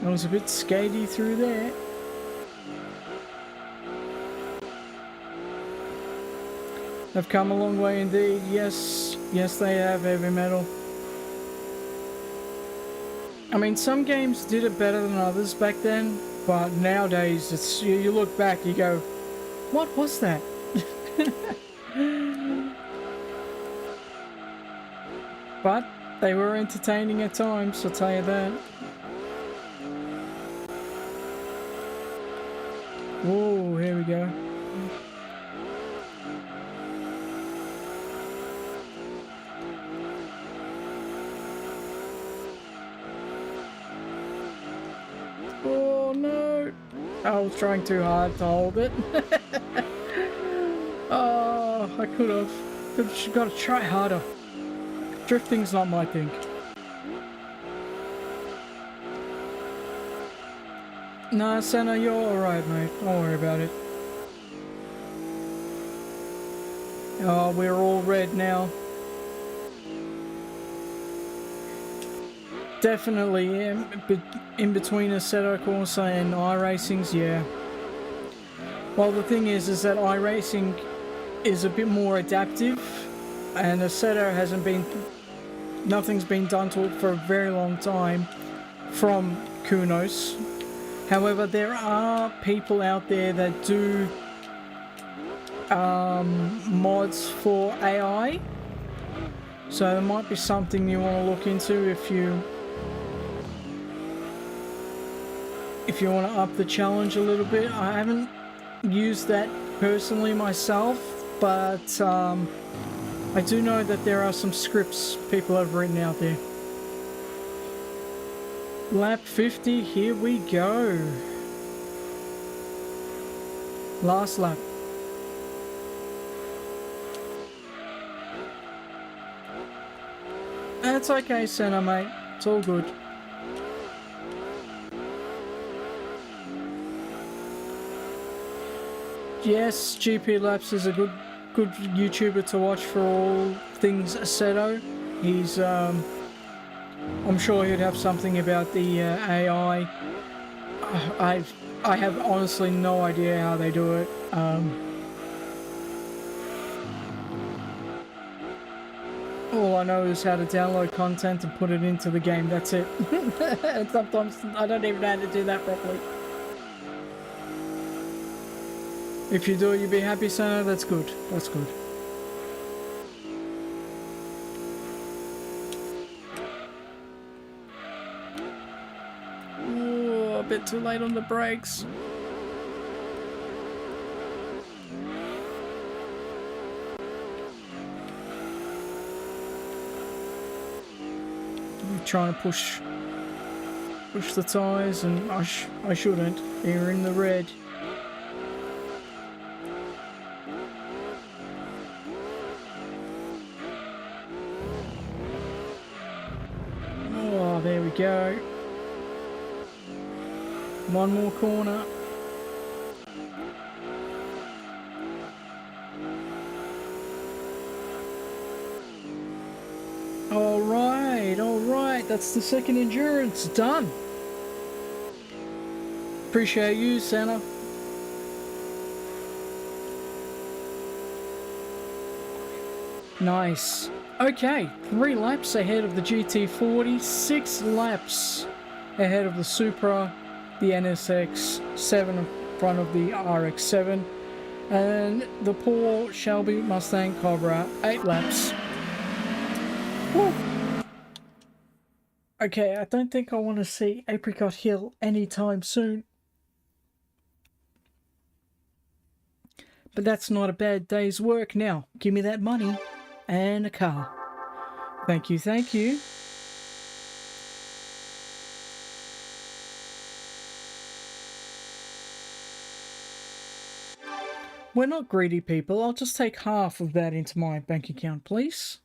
A: I was a bit skatey through there. They've come a long way indeed. Yes, yes they have, Heavy Metal. I mean, some games did it better than others back then, but nowadays it's you look back, you go, what was that? But they were entertaining at times, I'll tell you that. Oh, here we go. Oh no! I was trying too hard to hold it. Oh, I could have. Got to try harder. Drifting's not my thing. Nah, Senna, you're alright, mate. Don't worry about it. Oh, we're all red now. Definitely in between Assetto Corsa and iRacing's, yeah. Well, the thing is that iRacing is a bit more adaptive, and Assetto hasn't been... Nothing's been done to it for a very long time from Kunos. However, there are people out there that do mods for AI. So there might be something you want to look into if you want to up the challenge a little bit. I haven't used that personally myself, but I do know that there are some scripts people have written out there. Lap 50, here we go. Last lap. That's okay, Senna, mate. It's all good. Yes, GP Laps is a good YouTuber to watch for all things Assetto. He's I'm sure he'd have something about the AI. I have honestly no idea how they do it. All I know is how to download content and put it into the game. That's it. And sometimes I don't even know how to do that properly. If you do it, you'll be happy, Senna. That's good. That's good. Ooh, a bit too late on the brakes. I'm trying to push the tyres, and I shouldn't. They're in the red. Oh, there we go. One more corner. All right. That's the second endurance done. Appreciate you, Senna. Nice. Okay, 3 laps ahead of the GT40, 6 laps ahead of the Supra, the NSX, 7 in front of the RX-7, and the poor Shelby Mustang Cobra, 8 laps. Woo. Okay, I don't think I want to see Apricot Hill anytime soon. But that's not a bad day's work now. Give me that money and a car. Thank you, thank you. We're not greedy people. I'll just take half of that into my bank account, please.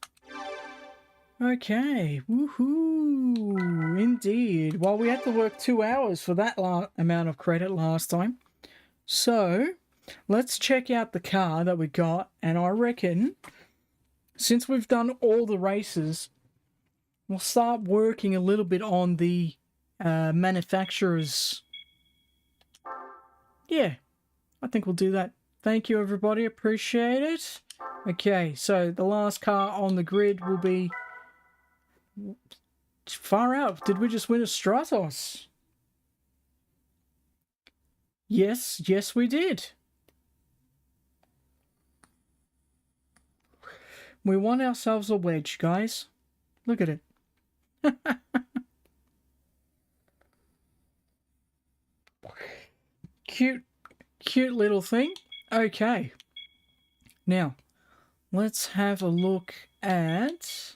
A: Okay, woohoo, indeed. Well, we had to work 2 hours for that amount of credit last time. So, let's check out the car that we got, and I reckon, since we've done all the races, we'll start working a little bit on the manufacturers. Yeah, I think we'll do that. Thank you, everybody. Appreciate it. Okay, so the last car on the grid will be... Far out. Did we just win a Stratos? Yes, yes we did. We won ourselves a wedge, guys. Look at it. Cute. Cute little thing. Okay. Now, let's have a look at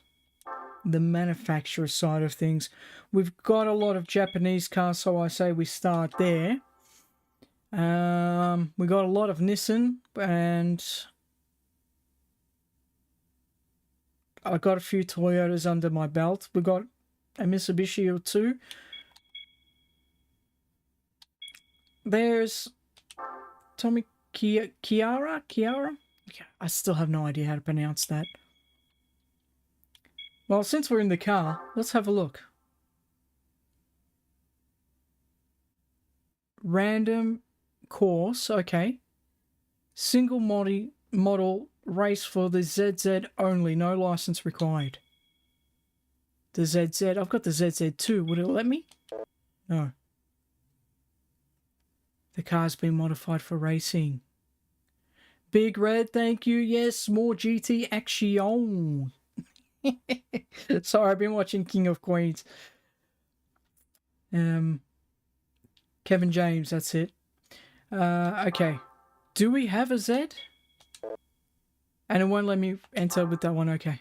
A: the manufacturer side of things. We've got a lot of Japanese cars, so I say we start there. We got a lot of Nissan, and I got a few Toyotas under my belt. We got a Mitsubishi or two. There's Tommy Kiara? I still have no idea how to pronounce that. Well, since we're in the car, let's have a look. Random course, okay. Single model race for the ZZ only, no license required. The ZZ, I've got the ZZ2, would it let me? No. The car's been modified for racing. Big Red, thank you. Yes, more GT action. Sorry, I've been watching King of Queens. Kevin James, that's it. Okay. Do we have a Z? And it won't let me enter with that one, okay.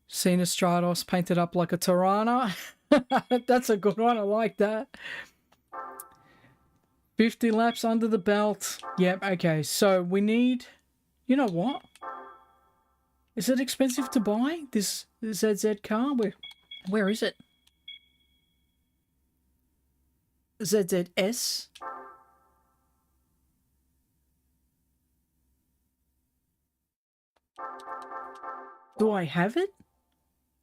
A: Cena Stratos painted up like a Tirana. That's a good one, I like that. 50 laps under the belt. Yep, okay. So we need... You know what? Is it expensive to buy this ZZ car? Where is it? ZZS? Do I have it?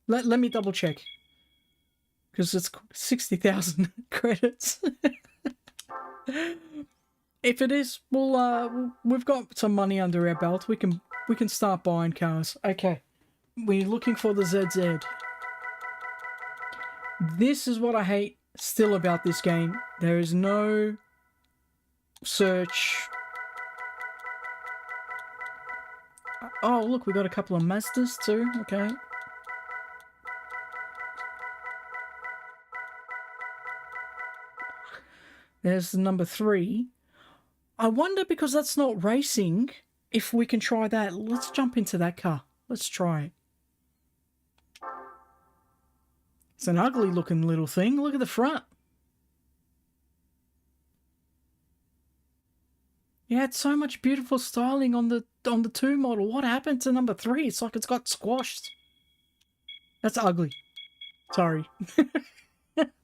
A: Let me double check. Because it's 60,000 credits. If it is, we've got some money under our belt. We can start buying cars. Okay. We're looking for the ZZ. This is what I hate still about this game. There is no search. Oh, look, we got a couple of Mazdas too. Okay. There's the number 3. I wonder, because that's not racing, if we can try that. Let's jump into that car. Let's try it. It's an ugly looking little thing. Look at the front. Yeah, it's so much beautiful styling on the 2 model. What happened to number 3? It's like it's got squashed. That's ugly. Sorry.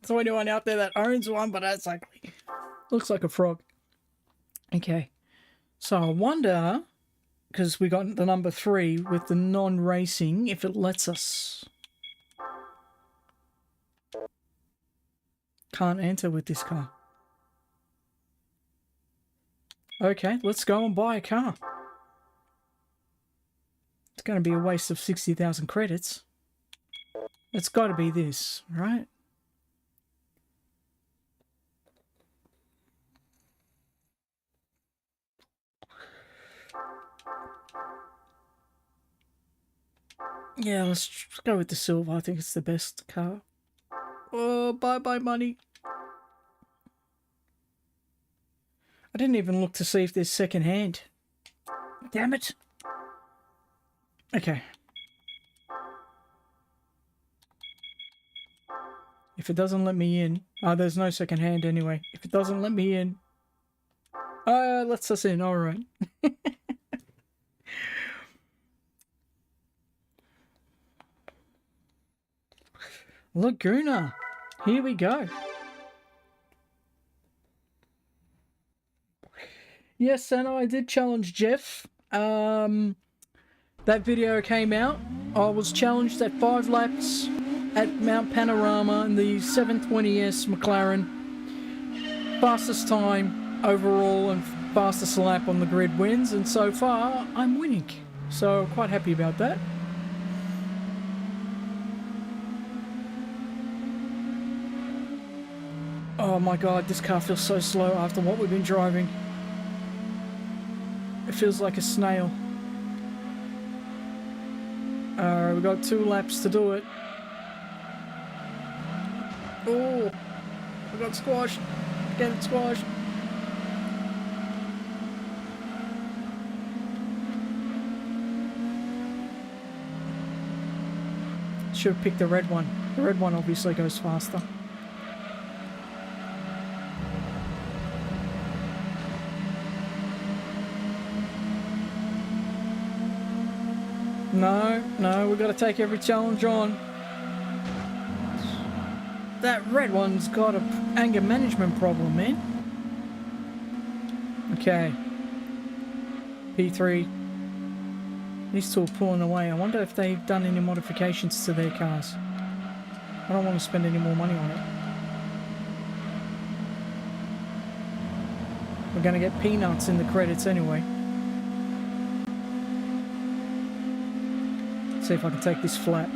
A: So anyone out there that owns one, but that's ugly. Looks like a frog. Okay. So I wonder, because we got the number 3 with the non-racing, if it lets us. Can't enter with this car. Okay, let's go and buy a car. It's going to be a waste of 60,000 credits. It's got to be this, right? Yeah, let's go with the silver. I think it's the best car. Oh, bye-bye money. I didn't even look to see if there's second hand. Damn it. Okay. If it doesn't let me in... Oh, there's no second hand anyway. If it doesn't let me in... lets us in. Alright. Laguna. Here we go. Yes, and I did challenge Jeff. That video came out. I was challenged at 5 laps at Mount Panorama in the 720S McLaren. Fastest time overall and fastest lap on the grid wins, and so far I'm winning. So quite happy about that. Oh my god, this car feels so slow after what we've been driving. It feels like a snail. We've got 2 laps to do it. Oh, we got squashed. Getting squashed. should have picked the red one. The red one obviously goes faster. No, we've got to take every challenge on. That red one's got a anger management problem, man. Okay. P3. These two are pulling away. I wonder if they've done any modifications to their cars. I don't want to spend any more money on it. We're going to get peanuts in the credits anyway. See if I can take this flat.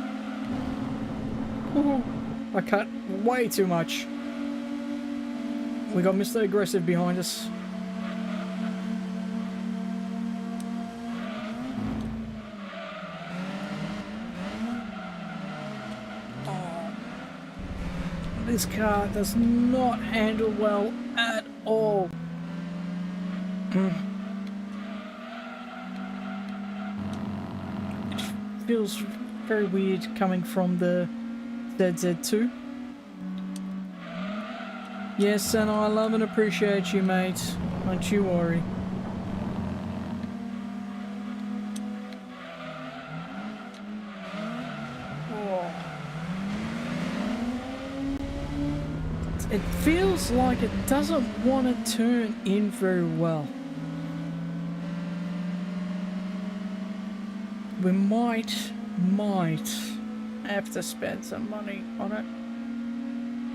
A: Ooh, I cut way too much. We got Mr. Aggressive behind us. Oh, this car does not handle well at all. Feels very weird coming from the ZZ2. Yes, Senna, I love and appreciate you, mate. Don't you worry. Oh. It feels like it doesn't want to turn in very well. We might have to spend some money on it,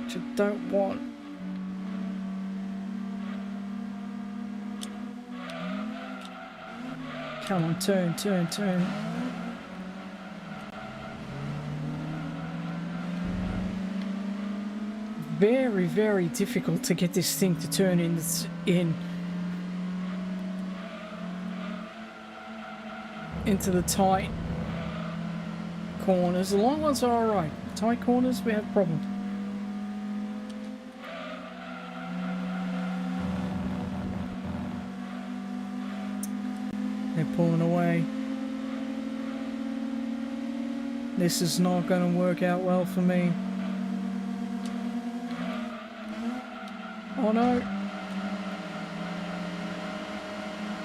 A: which I don't want. Come on, turn. Very, very difficult to get this thing to turn in. Into the tight corners. The long ones are alright. Tight corners, we have problems. They're pulling away. This is not going to work out well for me. Oh no.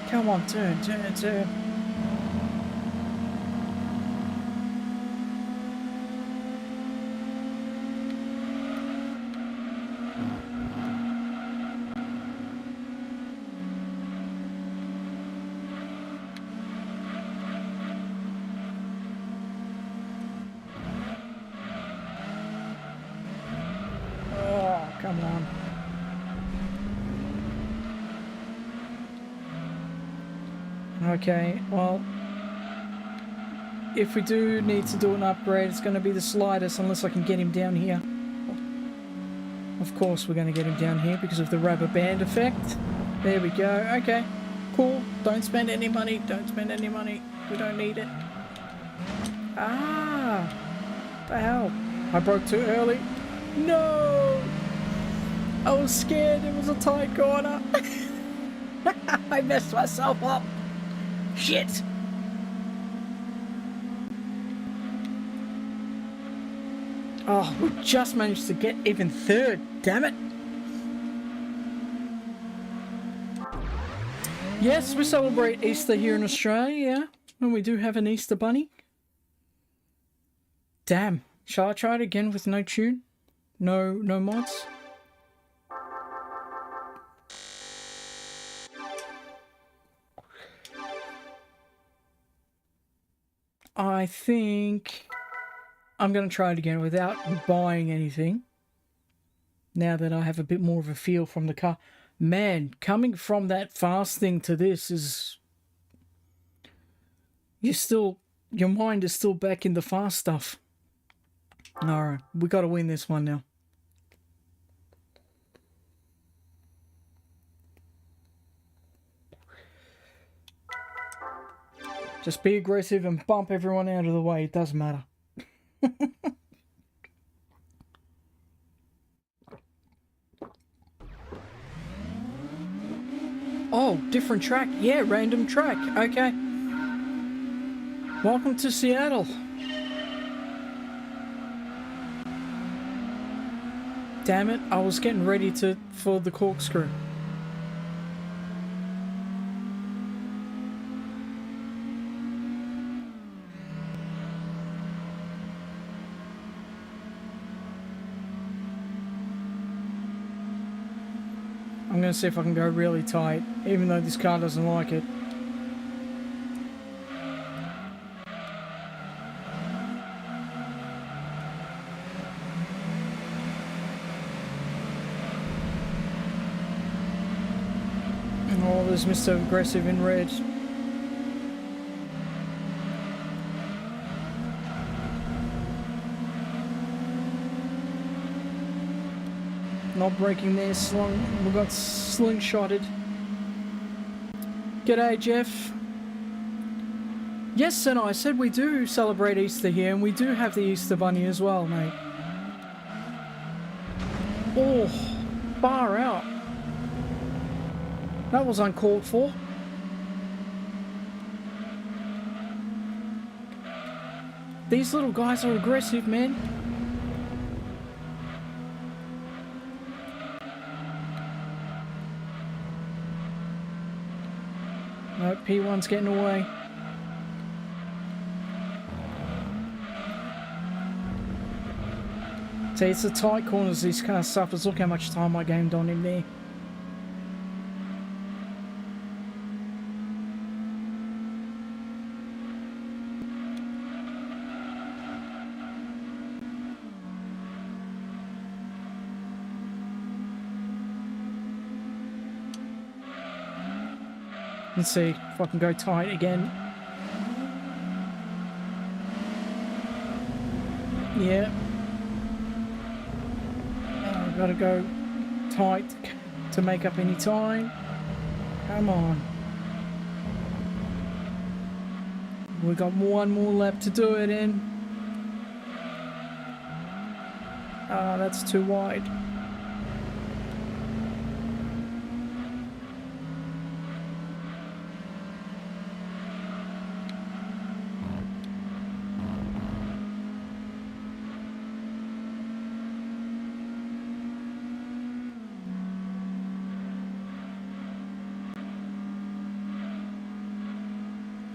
A: Come on, turn. Come on. Okay, well, if we do need to do an upgrade, it's going to be the slightest unless I can get him down here. Of course we're going to get him down here because of the rubber band effect. There we go. Okay, cool. Don't spend any money. We don't need it. Ah, what the hell? I broke too early. No! I was scared. It was a tight corner. I messed myself up. Shit. Oh, we just managed to get even third. Damn it. Yes, we celebrate Easter here in Australia, yeah. And we do have an Easter bunny. Damn. Shall I try it again with no tune? No mods? I think I'm going to try it again without buying anything. Now that I have a bit more of a feel from the car. Man, coming from that fast thing to this is... Your mind is still back in the fast stuff. Alright, we got to win this one now. Just be aggressive and bump everyone out of the way. It doesn't matter. Oh, different track. Yeah, random track. Okay. Welcome to Seattle. Damn it, I was getting ready for the corkscrew. I'm gonna see if I can go really tight, even though this car doesn't like it. Oh, there's Mr. Aggressive in red. Not breaking there, we got slingshotted. G'day, Jeff. Yes, and I said we do celebrate Easter here, and we do have the Easter Bunny as well, mate. Oh, far out. That was uncalled for. These little guys are aggressive, man. No, P1's getting away. See, it's the tight corners this kind of suffers. Look how much time I gained on him there. Let's see if I can go tight again. Yeah. I've got to go tight to make up any time. Come on. We've got one more lap to do it in. Ah, that's too wide.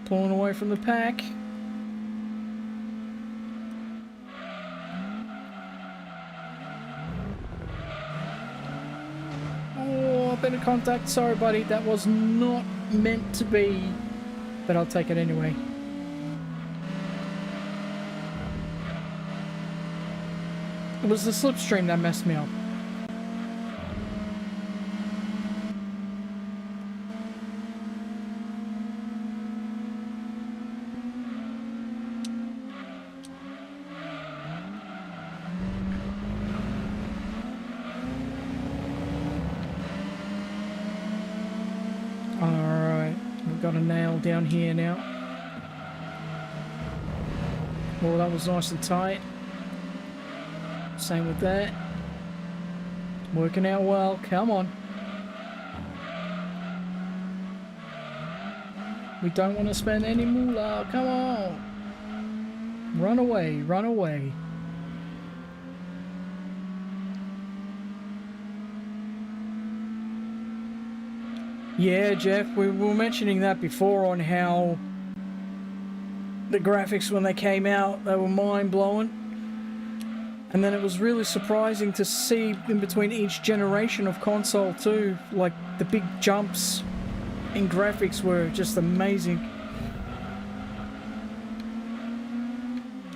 A: Pulling away from the pack. Oh, a bit of contact. Sorry, buddy. That was not meant to be. But I'll take it anyway. It was the slipstream that messed me up. Got a nail down here now. Oh, that was nice and tight. Same with that. Working out well. Come on. We don't want to spend any moolah. Come on. Run away. Run away. Yeah, Jeff, we were mentioning that before on how the graphics when they came out, they were mind-blowing. And then it was really surprising to see in between each generation of console too, like the big jumps in graphics were just amazing.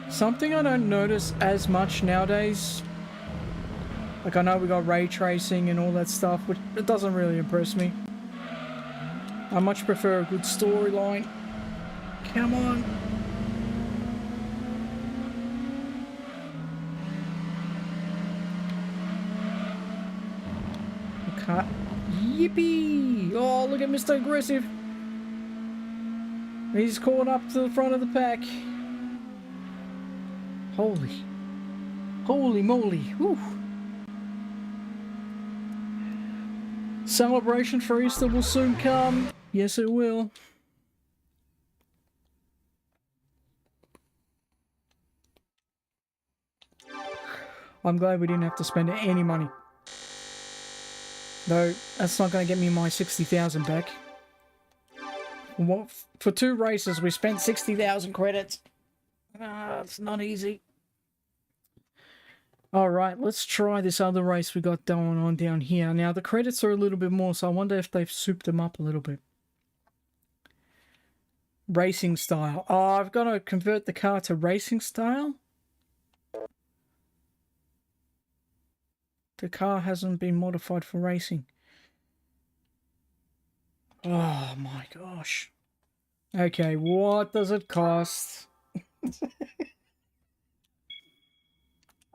A: Something I don't notice as much nowadays, like I know we got ray tracing and all that stuff, but it doesn't really impress me. I much prefer a good storyline. Come on. Cut. Yippee! Oh, look at Mr. Aggressive. He's caught up to the front of the pack. Holy moly. Whew. Celebration for Easter will soon come. Yes, it will. I'm glad we didn't have to spend any money. Though, that's not going to get me my 60,000 back. What, for 2 races, we spent 60,000 credits. It's not easy. Alright, let's try this other race we got going on down here. Now, the credits are a little bit more, so I wonder if they've souped them up a little bit. Racing style. Oh, I've got to convert the car to racing style? The car hasn't been modified for racing. Oh my gosh. Okay, what does it cost?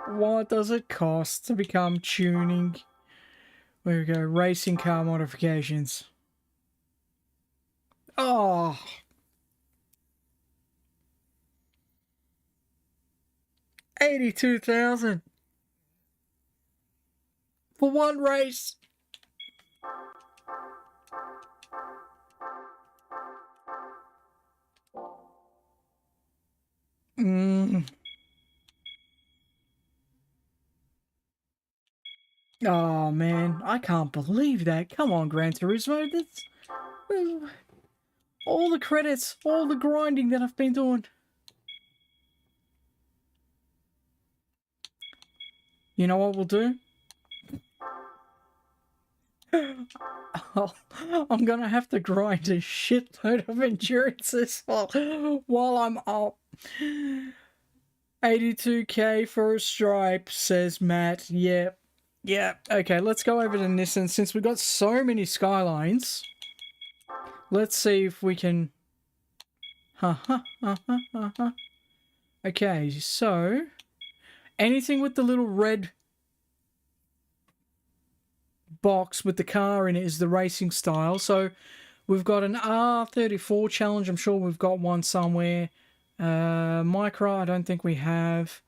A: What does it cost to become tuning? There we go, racing car modifications. Oh. 82,000 for 1 race. Oh man, I can't believe that. Come on, Gran Turismo. That's all the credits, all the grinding that I've been doing. You know what we'll do? I'm gonna have to grind a shitload of endurances while I'm up. 82k for a stripe, says Matt. Yep. Yeah. Okay, let's go over to Nissan. Since we've got so many Skylines, let's see if we can... Okay, so... anything with the little red box with the car in it is the racing style. So we've got an R34 challenge. I'm sure we've got one somewhere. Micra, I don't think we have.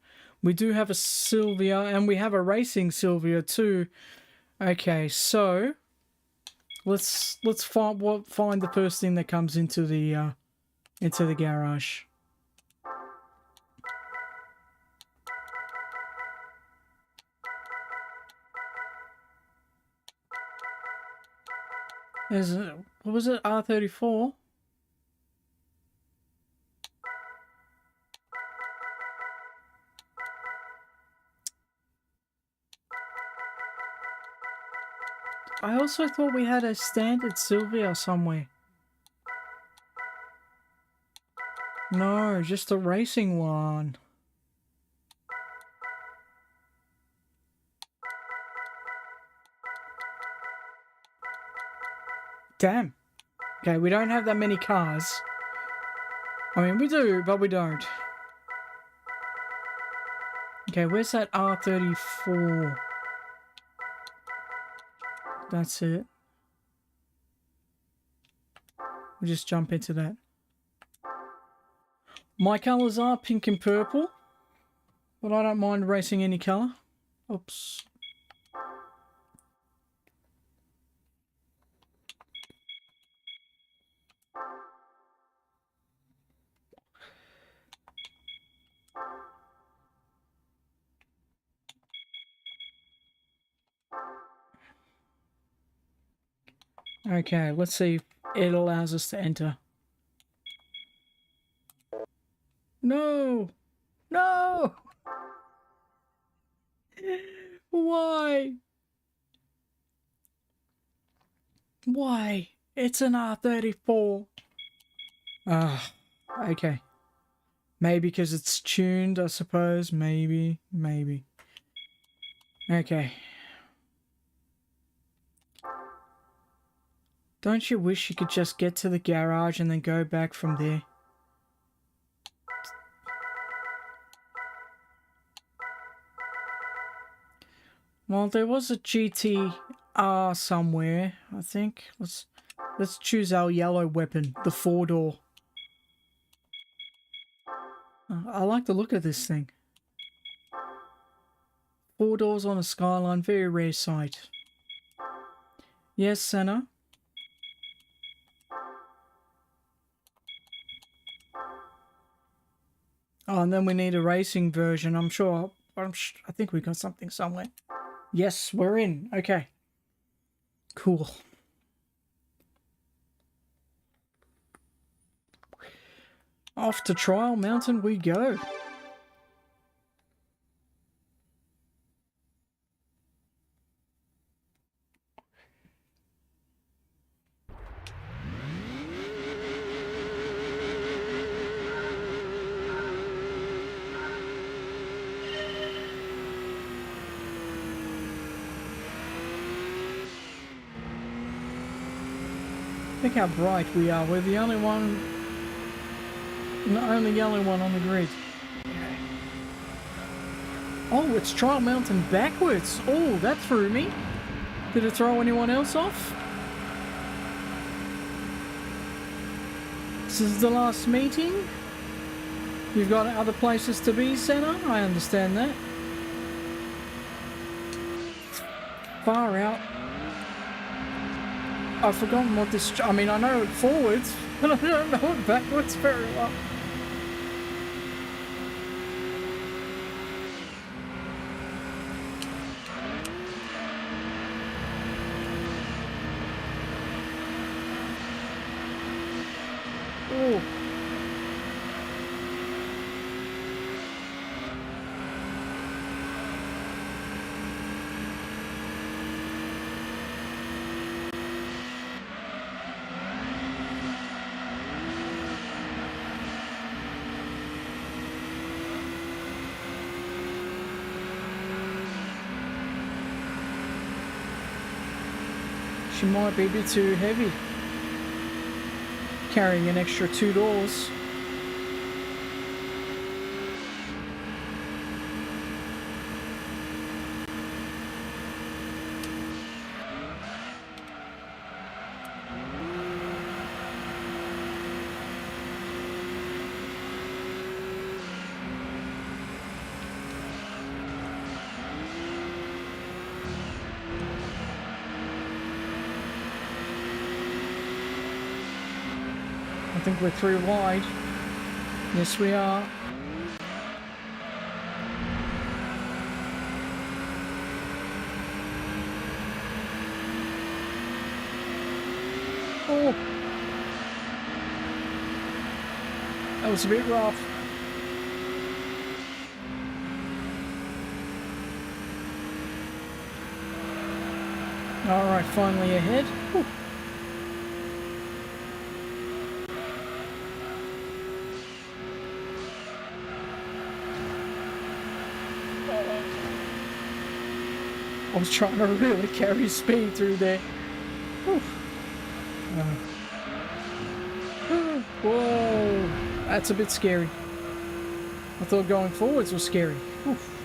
A: We do have a Sylvia, and we have a racing Sylvia too. Okay, so let's find the first thing that comes into the garage. What was it? R34? I also thought we had a standard Sylvia somewhere. No, just a racing one. Damn. Okay, we don't have that many cars. I mean, we do, but we don't. Okay, where's that R34? That's it. We'll just jump into that. My colours are pink and purple, but I don't mind racing any colour. Oops. Okay, let's see if it allows us to enter. No! No! Why? Why? It's an R34. Ah, okay. Maybe because it's tuned, I suppose. Maybe. Okay. Don't you wish you could just get to the garage and then go back from there? Well, there was a GTR somewhere, I think. Let's choose our yellow weapon, the 4-door. I like the look of this thing. 4 doors on a Skyline, very rare sight. Yes, Senna. Oh, and then we need a racing version. I'm sure I think we got something somewhere. Yes, we're in. Okay. Cool. Off to Trial Mountain we go. Look how bright we are. We're the only one, the only yellow one on the grid. Oh, it's Trial Mountain backwards. Oh, that threw me. Did it throw anyone else off? This is the last meeting. You've got other places to be, Senna. I understand that. Far out. I've forgotten what this... I mean, I know it forwards, but I don't know it backwards very well. Oh. She might be a bit too heavy. Carrying an extra 2 doors. I think we're 3 wide. Yes, we are. Oh! That was a bit rough. Alright, finally ahead. Whew. I was trying to really carry speed through there. Whoa, that's a bit scary. I thought going forwards was scary. Oof.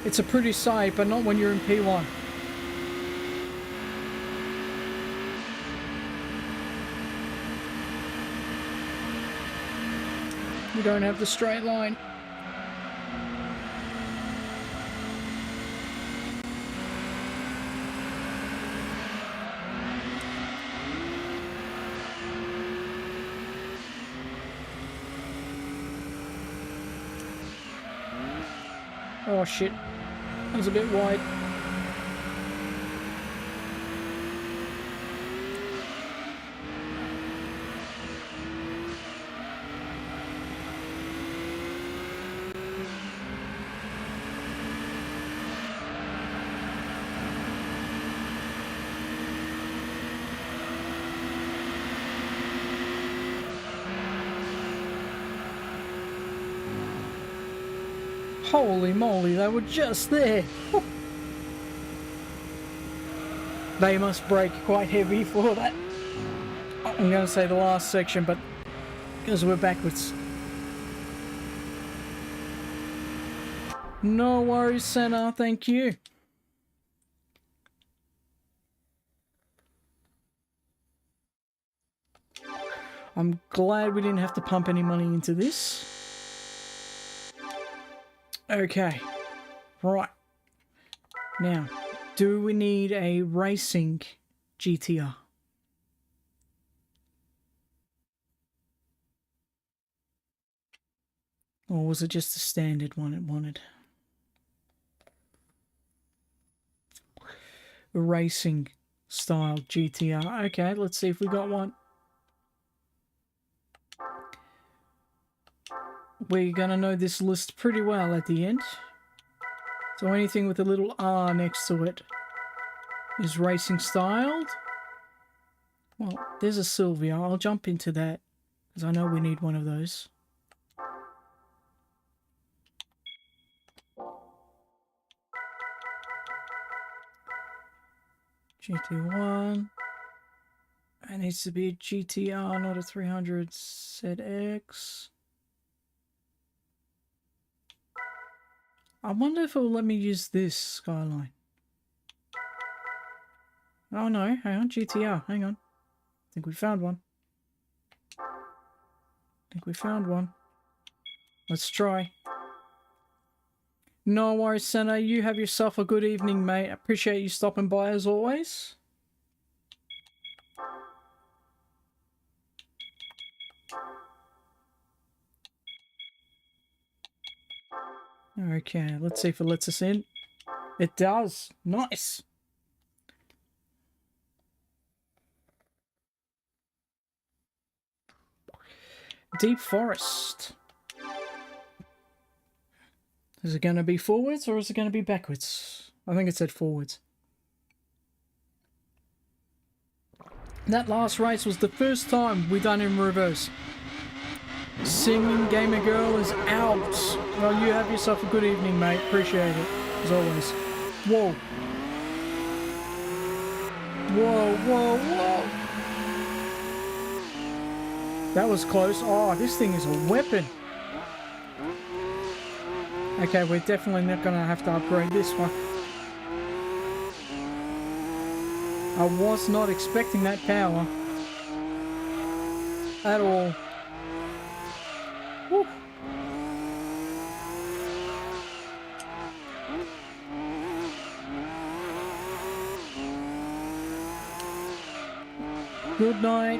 A: It's a pretty sight, but not when you're in P1. You don't have the straight line. Oh shit, that was a bit wide. Holy moly, they were just there. They must brake quite heavy for that. I'm going to say the last section, but because we're backwards. No worries, Senna. Thank you. I'm glad we didn't have to pump any money into this. Okay. Right. Now, do we need a racing GTR? Or was it just a standard one it wanted? A racing style GTR. Okay, let's see if we got one. We're gonna know this list pretty well at the end. So anything with a little R next to it is racing styled. Well, there's a Sylvia. I'll jump into that because I know we need one of those. GT1. It needs to be a GTR, not a 300 ZX. I wonder if it will let me use this Skyline. Oh no, hang on, GTR, hang on. I think we found one. Let's try. No worries, Senna. You have yourself a good evening, mate. Appreciate you stopping by as always. Okay, let's see if it lets us in. It does. Nice. Deep Forest. Is it going to be forwards or is it going to be backwards? I think it said forwards. That last race was the first time we done in reverse. Singing Gamer Girl is out. Well, you have yourself a good evening, mate. Appreciate it, as always. Whoa. Whoa, whoa, whoa. That was close. Oh, this thing is a weapon. Okay, we're definitely not going to have to upgrade this one. I was not expecting that power. At all. Woo. Good night.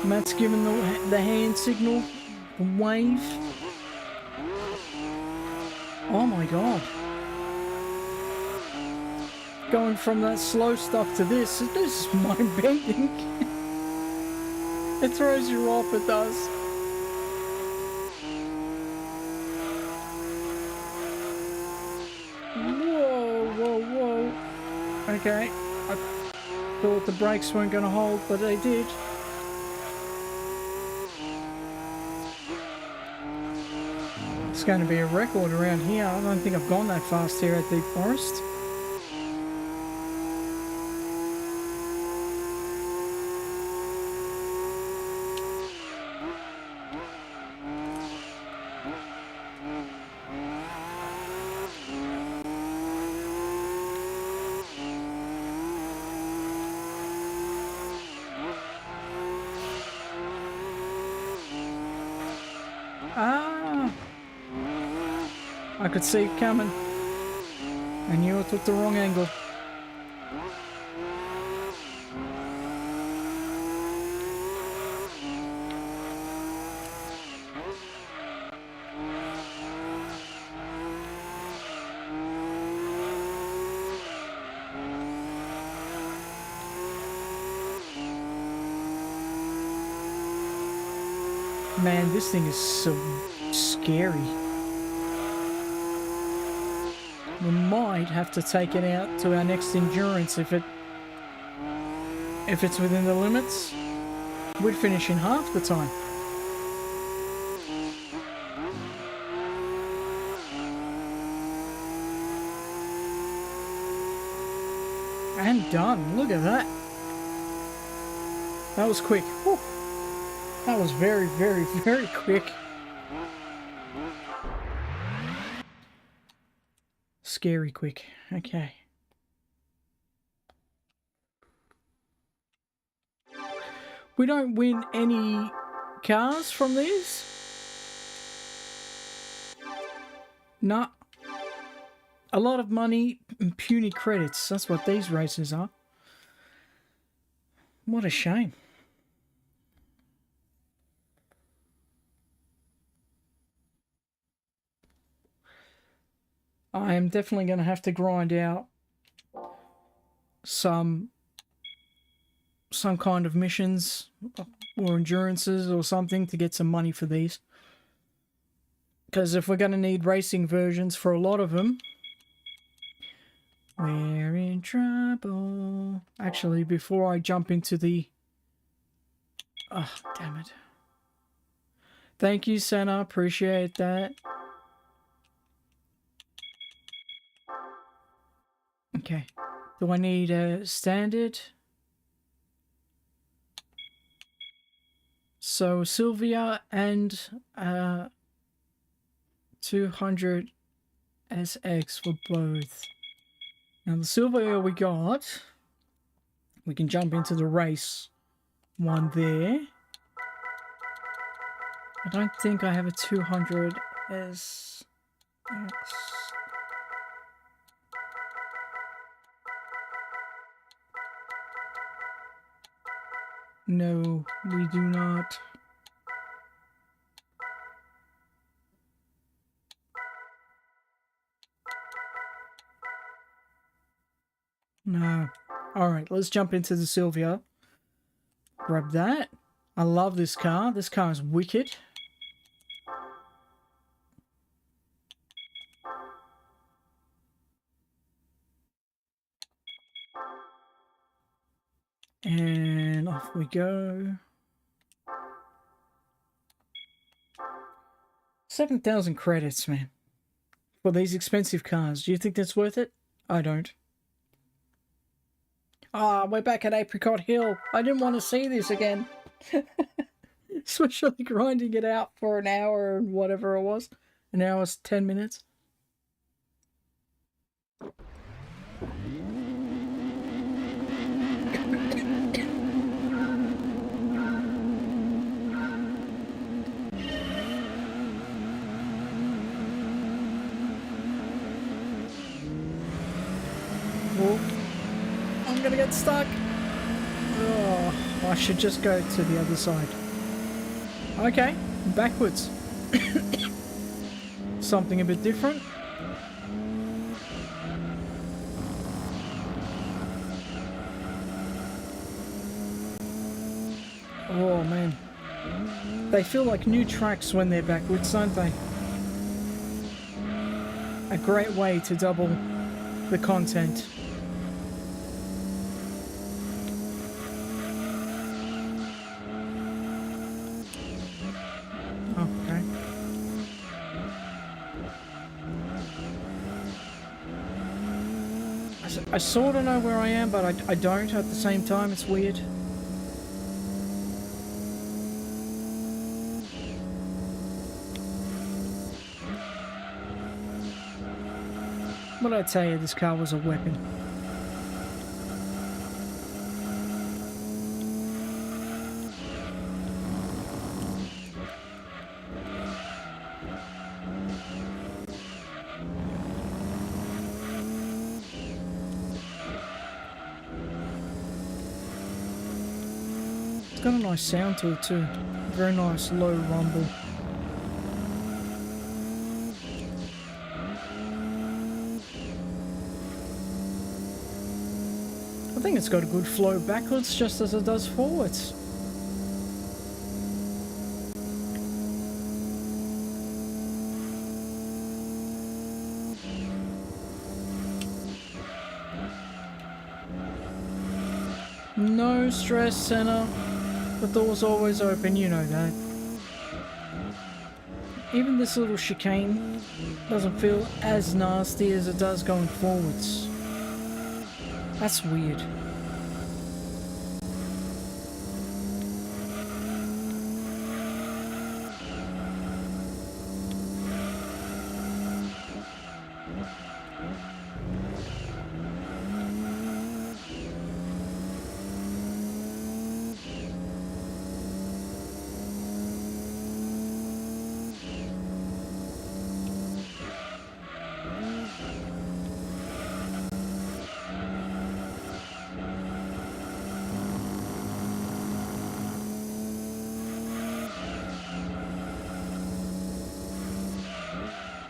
A: Matt's giving the hand signal. The wave. Oh my god. Going from that slow stuff to this is mind-bending. It throws you off, it does. Whoa, whoa, whoa. Okay, I thought the brakes weren't going to hold, but they did. It's going to be a record around here. I don't think I've gone that fast here at Deep Forest. I could see it coming. I knew I took the wrong angle. Man, this thing is so scary. We might have to take it out to our next endurance if it's within the limits. We'd finish in half the time. And done. Look at that. That was quick. Whew. That was very, very, very quick. Scary quick. Okay. We don't win any cars from these? Nah. A lot of money and puny credits. That's what these races are. What a shame. I am definitely going to have to grind out some kind of missions or endurances or something to get some money for these. Because if we're going to need racing versions for a lot of them, we're in trouble. Actually, before I jump into the... Oh, damn it. Thank you, Senna. Appreciate that. Okay. Do I need a standard? So Sylvia and 200 SX for both. Now the Sylvia we got, we can jump into the race one there. I don't think I have a 200 SX. No, we do not. No. Alright, let's jump into the Sylvia. Grab that. I love this car. This car is wicked. And off we go. 7,000 credits, man. For these expensive cars. Do you think that's worth it? I don't. Ah, we're back at Apricot Hill. I didn't want to see this again. Especially grinding it out for an hour and whatever it was. An hour's 10 minutes. I'm gonna get stuck. Oh, I should just go to the other side. Okay, backwards. Something a bit different. Oh man. They feel like new tracks when they're backwards, don't they? A great way to double the content. Okay. I sort of know where I am, but I don't at the same time. It's weird. What did I tell you? This car was a weapon. It's got a nice sound to it too. Very nice low rumble. I think it's got a good flow backwards just as it does forwards. No stress, Senna. The door's always open, you know that. Even this little chicane doesn't feel as nasty as it does going forwards. That's weird.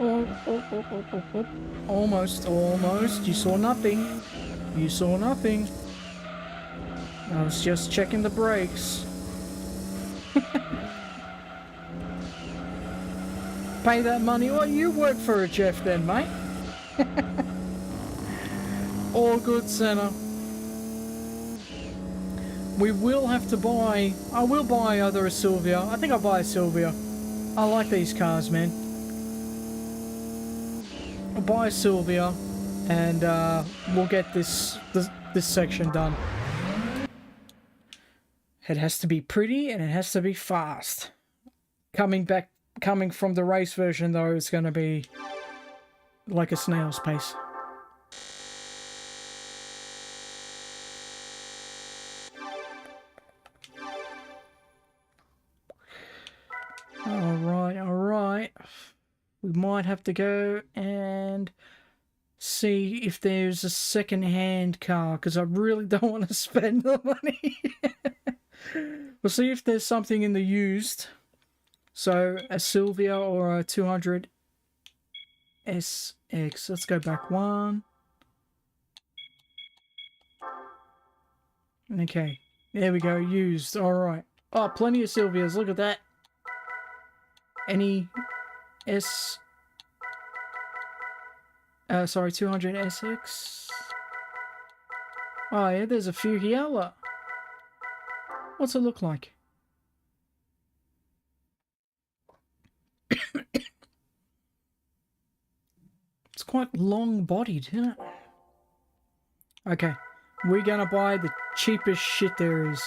A: Oh. Almost. You saw nothing. You saw nothing. I was just checking the brakes. Pay that money. Well, you work for it, Jeff, then, mate. All good, Senna. We will have to buy... I will buy either a Silvia. I think I'll buy a Silvia. I like these cars, man. I'll buy a Silvia, and we'll get this section done. It has to be pretty, and it has to be fast. Coming from the race version, though, it's going to be like a snail's pace. Alright. We might have to go and see if there's a second-hand car, because I really don't want to spend the money. We'll see if there's something in the used. So, a Silvia or a 200 SX. Let's go back one. Okay. There we go. Used. Alright. Oh, plenty of Silvias. Look at that. Any sorry, 200 SX. Oh, yeah, there's a few here. Look. What's it look like? It's quite long-bodied, isn't it? Okay. We're gonna buy the cheapest shit there is.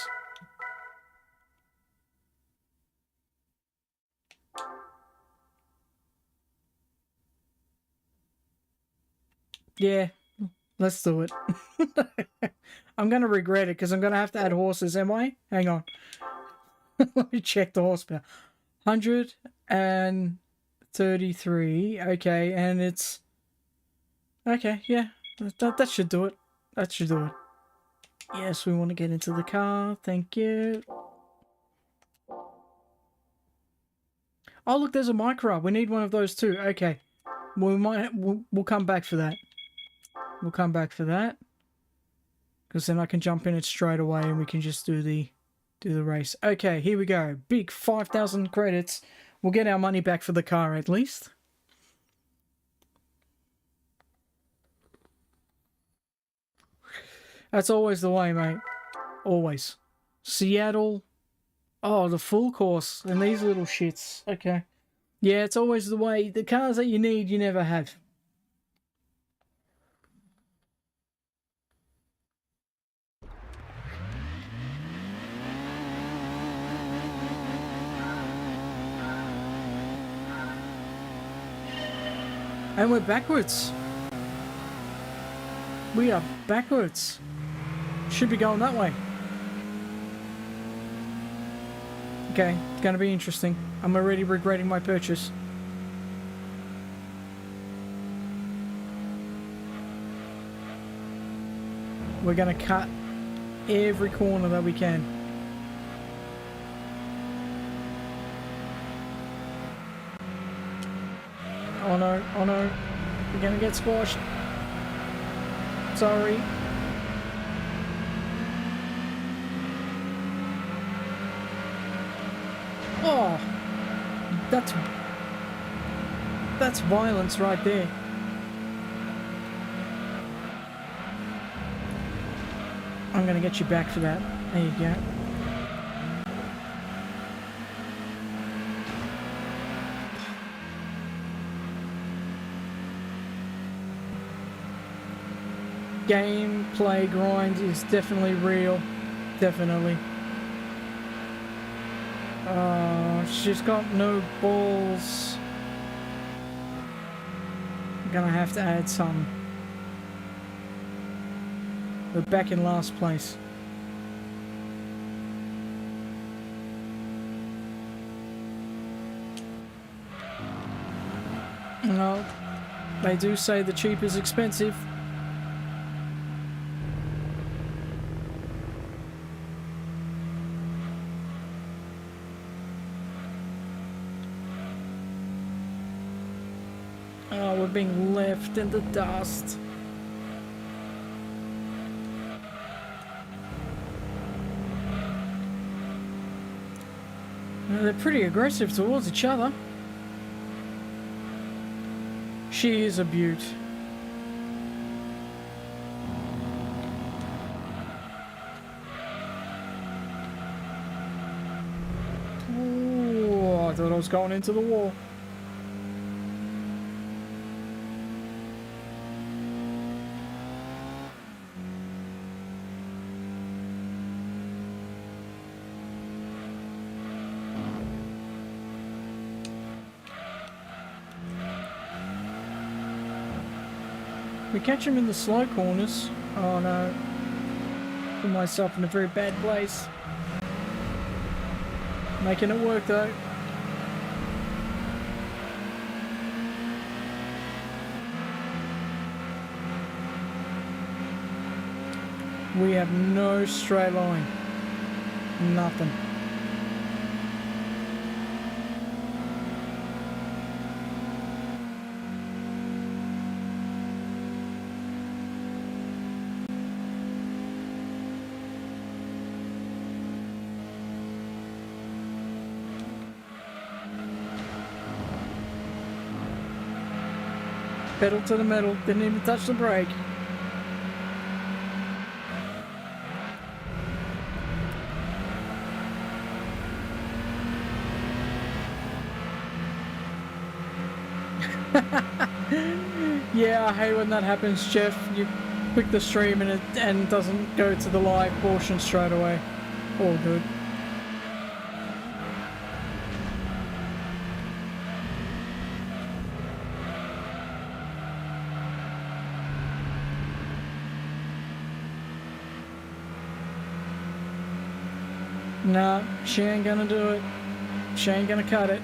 A: Yeah, let's do it. I'm going to regret it because I'm going to have to add horses, am I? Hang on. Let me check the horsepower. 133. Okay, and it's... Okay, yeah. That should do it. That should do it. Yes, we want to get into the car. Thank you. Oh, look, there's a micro. We need one of those too. Okay. We'll come back for that. We'll come back for that. Because then I can jump in it straight away and we can just do the race. Okay, here we go. Big 5,000 credits. We'll get our money back for the car at least. That's always the way, mate. Always. Seattle. Oh, the full course. And these little shits. Okay. Yeah, it's always the way. The cars that you need, you never have. And we're backwards. We are backwards. Should be going that way. Okay, it's going to be interesting. I'm already regretting my purchase. We're going to cut every corner that we can. Oh no, oh no. We're going to get squashed. Sorry. Oh, that's violence right there. I'm gonna get you back for that. There you go. gameplay grind is definitely real. Definitely. She's got no balls. I'm gonna have to add some. We're back in last place. No, they do say the cheap is expensive. Oh, we're being left in the dust. They're pretty aggressive towards each other. She is a beaut. Ooh, I thought I was going into the wall. We catch him in the slow corners. Oh no. Put myself in a very bad place. Making it work though. We have no straight line. Nothing. Pedal to the metal, didn't even touch the brake. Yeah, I hate when that happens, Jeff. You click the stream and it doesn't go to the live portion straight away. All good. Nah, she ain't gonna do it. She ain't gonna cut it.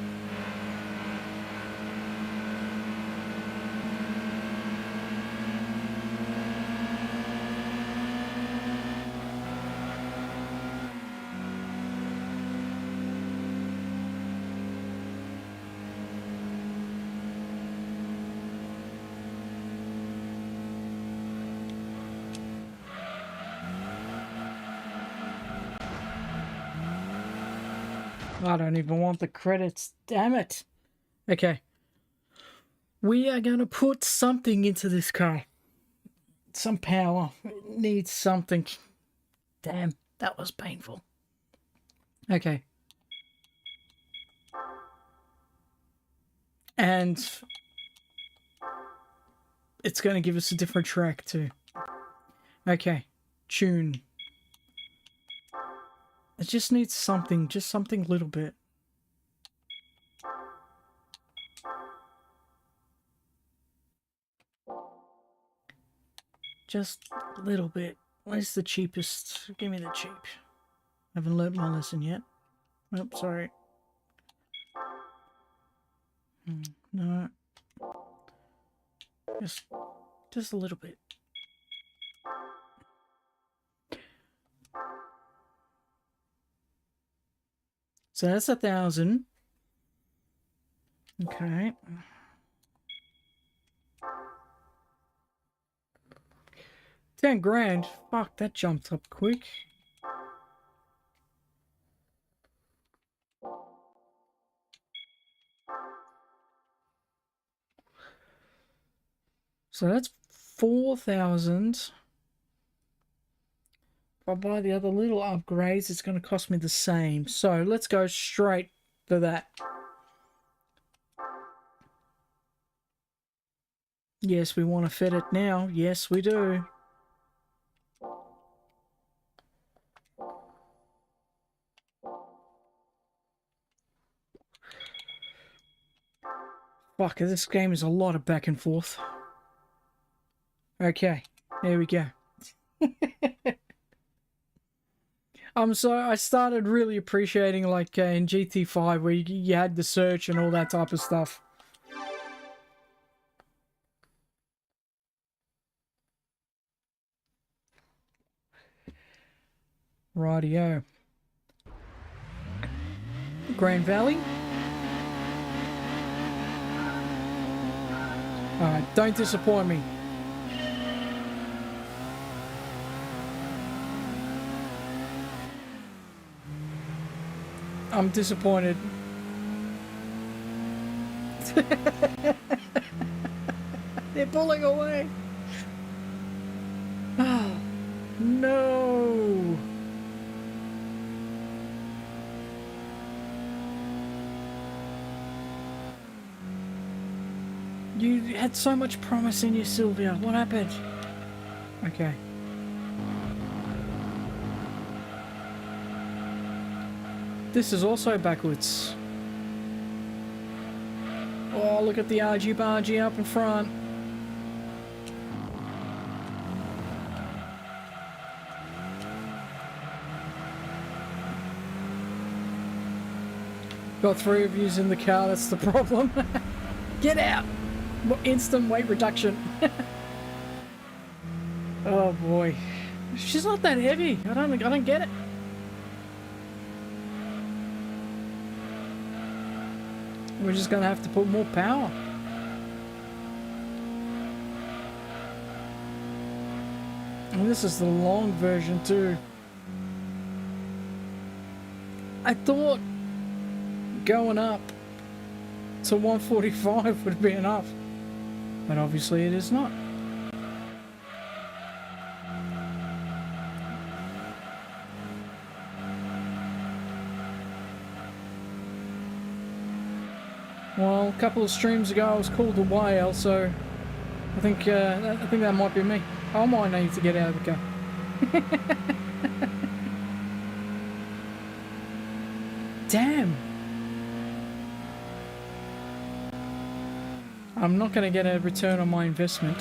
A: I don't even want the credits, damn it. Okay. We are going to put something into this car. Some power. It needs something. Damn, that was painful. Okay. And it's going to give us a different track too. Okay. Tune. It just needs something, just something little bit. Just a little bit. Where's the cheapest? Give me the cheap. Haven't learnt my lesson yet. Oh, sorry. No. Just a little bit. So that's 1,000. Okay. $10,000. Fuck, that jumped up quick. So that's 4,000. If I buy the other little upgrades, it's going to cost me the same. So let's go straight for that. Yes, we want to fit it now. Yes, we do. Fuck, this game is a lot of back and forth. Okay, there we go. So I started really appreciating, like, in GT5 where you had the search and all that type of stuff. Rightio. Grand Valley. Alright, don't disappoint me. I'm disappointed. They're pulling away. Oh, no. You had so much promise in you, Sylvia. What happened? Okay. This is also backwards. Oh, look at the argy-bargy up in front. Got 3 of yous in the car, that's the problem. Get out! Instant weight reduction. Oh boy. She's not that heavy. I don't get it. We're just gonna have to put more power. And this is the long version too. I thought going up to 145 would be enough, but obviously it is not. Well, a couple of streams ago I was called a whale, so I think that might be me. I might need to get out of the car. Damn! I'm not going to get a return on my investment.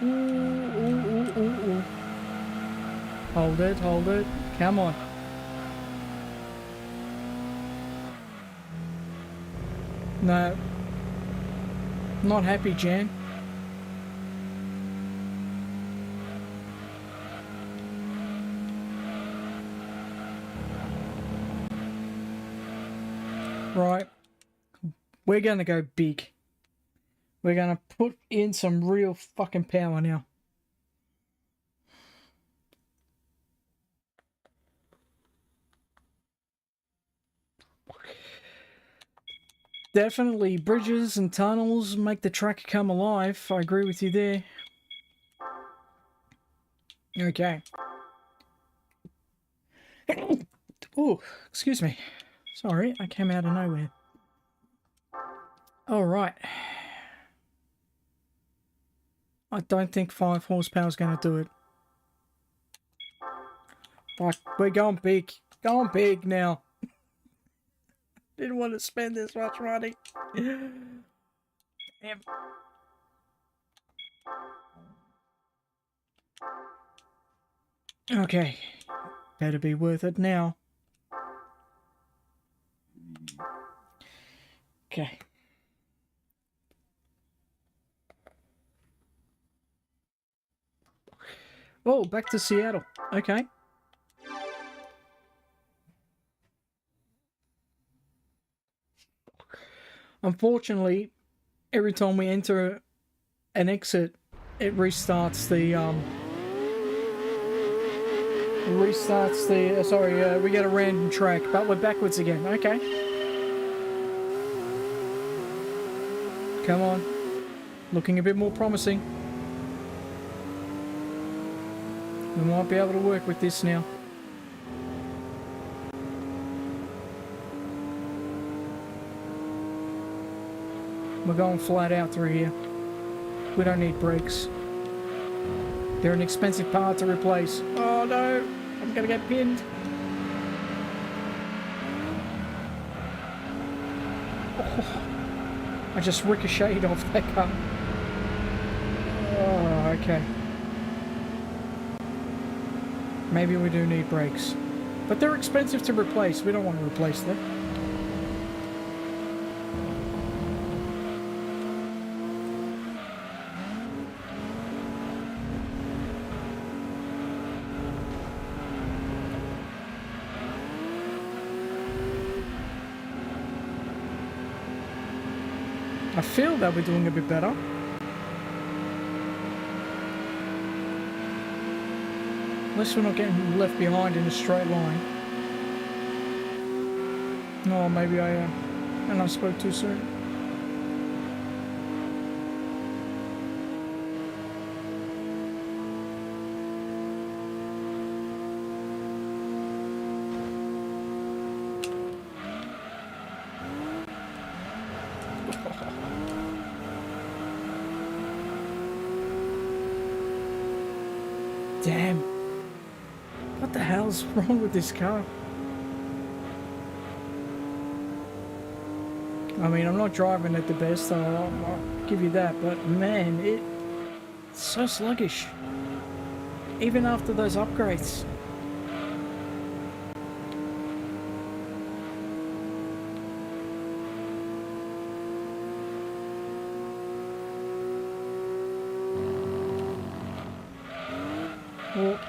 A: Ooh, ooh, ooh, ooh, ooh. Hold it, hold it. Come on. No. Not happy, Jan. Right. We're gonna go big. We're gonna put in some real fucking power now. Definitely bridges and tunnels make the track come alive. I agree with you there. Okay. Oh, excuse me. Sorry, I came out of nowhere. All right. I don't think 5 horsepower is going to do it. Fuck, we're going big. Going big now. Didn't want to spend this much money. Damn. Okay. Better be worth it now. Okay. Oh, back to Seattle. Okay. Unfortunately, every time we enter an exit, it restarts the we get a random track, but we're backwards again. Okay. Come on. Looking a bit more promising. We might be able to work with this now. We're going flat out through here. We don't need brakes. They're an expensive part to replace. Oh no! I'm gonna get pinned. Oh. I just ricocheted off that car. Oh, okay. Maybe we do need brakes. But they're expensive to replace. We don't want to replace them. I feel that we're doing a bit better. At least we're not getting left behind in a straight line. Oh, maybe I am. And I spoke too soon. Damn. What the hell's wrong with this car? I mean, I'm not driving it the best, so I'll give you that, but man, it's so sluggish. Even after those upgrades. Well,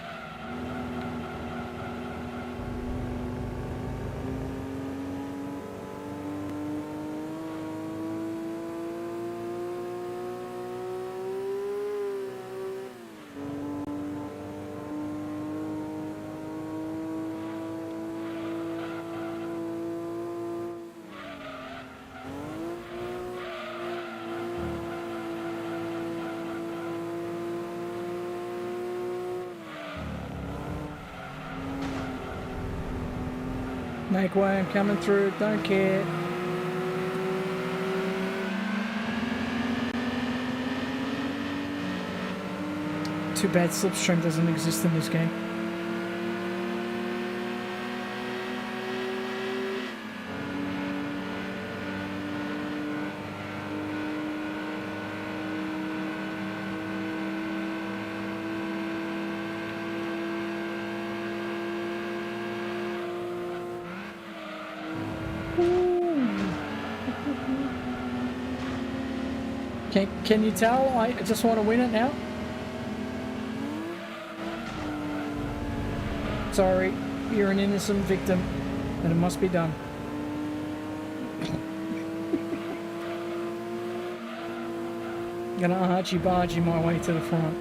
A: make way, I'm coming through, don't care. Too bad slipstream doesn't exist in this game. Can you tell I just want to win it now? Sorry, you're an innocent victim, and it must be done. Gonna argy-bargy my way to the front.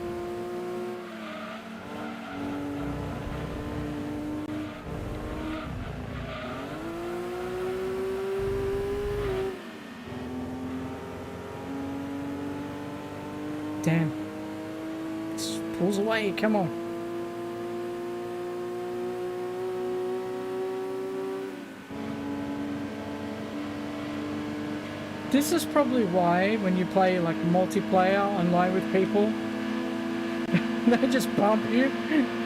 A: Damn. Just pulls away, come on. This is probably why when you play like multiplayer online with people, they just bump you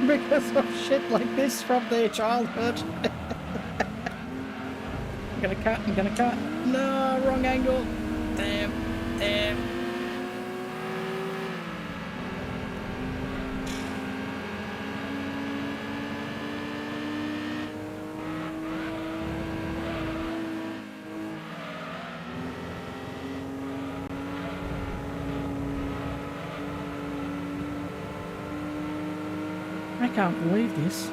A: because of shit like this from their childhood. I'm gonna cut. No, wrong angle. Damn. I can't believe this.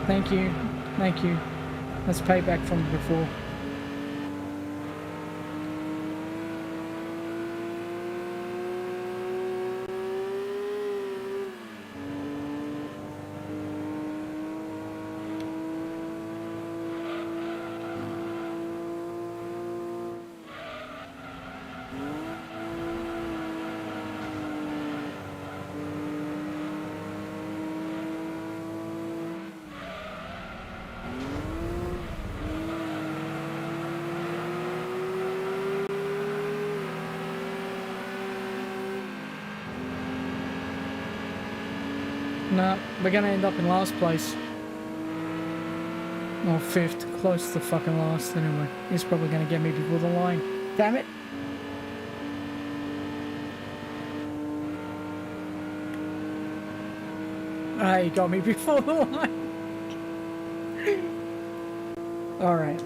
A: Thank you. That's payback from before. No, we're gonna end up in last place. Or fifth, close to fucking last anyway. He's probably gonna get me before the line. Damn it! Ah, he got me before the line. Alright.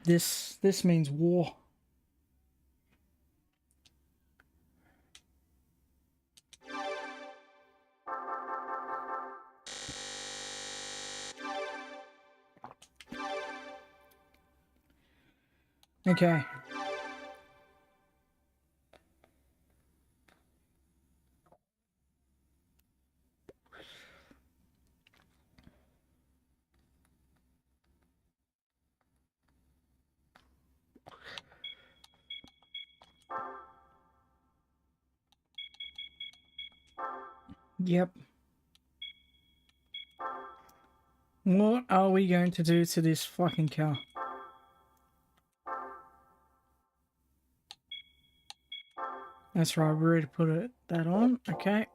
A: This means war. Okay. Yep. What are we going to do to this fucking car? That's right, we're ready to put that on. Okay.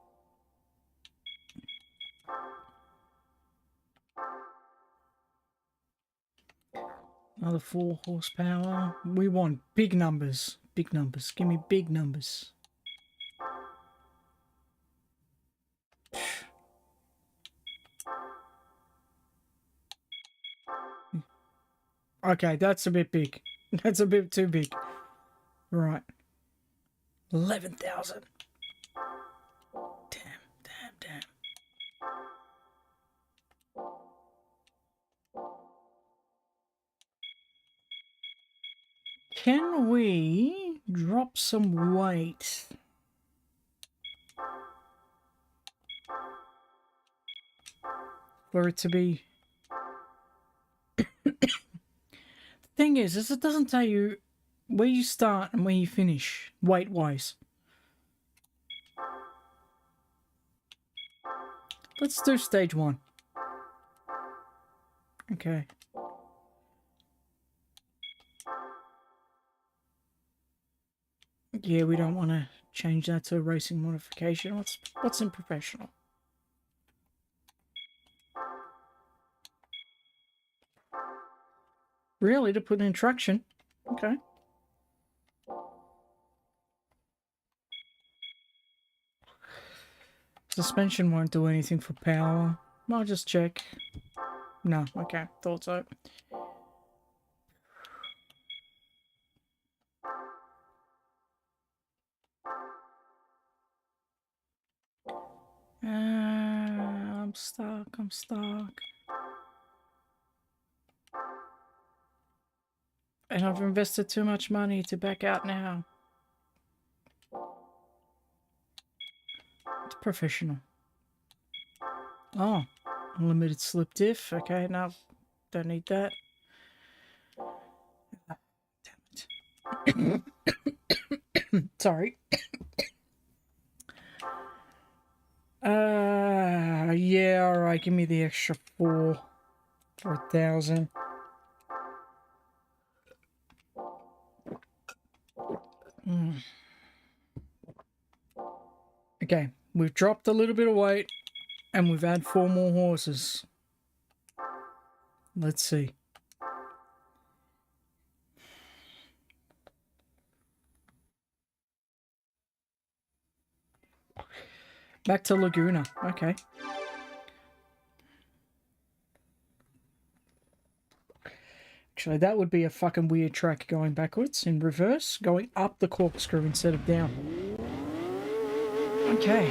A: Another 4 horsepower. We want big numbers. Big numbers. Give me big numbers. Okay, that's a bit big. That's a bit too big. Right. 11,000. Damn. Can we drop some weight? For it to be... The thing is it doesn't tell you where you start and where you finish, weight-wise. Let's do stage 1. Okay. Yeah, we don't want to change that to a racing modification. What's in professional? Really, to put in traction? Okay. Suspension won't do anything for power. I'll just check. No, okay, thought so. I'm stuck. And I've invested too much money to back out now. It's professional. Oh, unlimited slip diff. Okay, no, don't need that. Damn it. Sorry. Yeah, alright, give me the extra 4 for 1,000. Okay, we've dropped a little bit of weight and we've had 4 more horses. Let's see. Back to Laguna. Okay. Actually, that would be a fucking weird track going backwards in reverse, going up the corkscrew instead of down. Okay.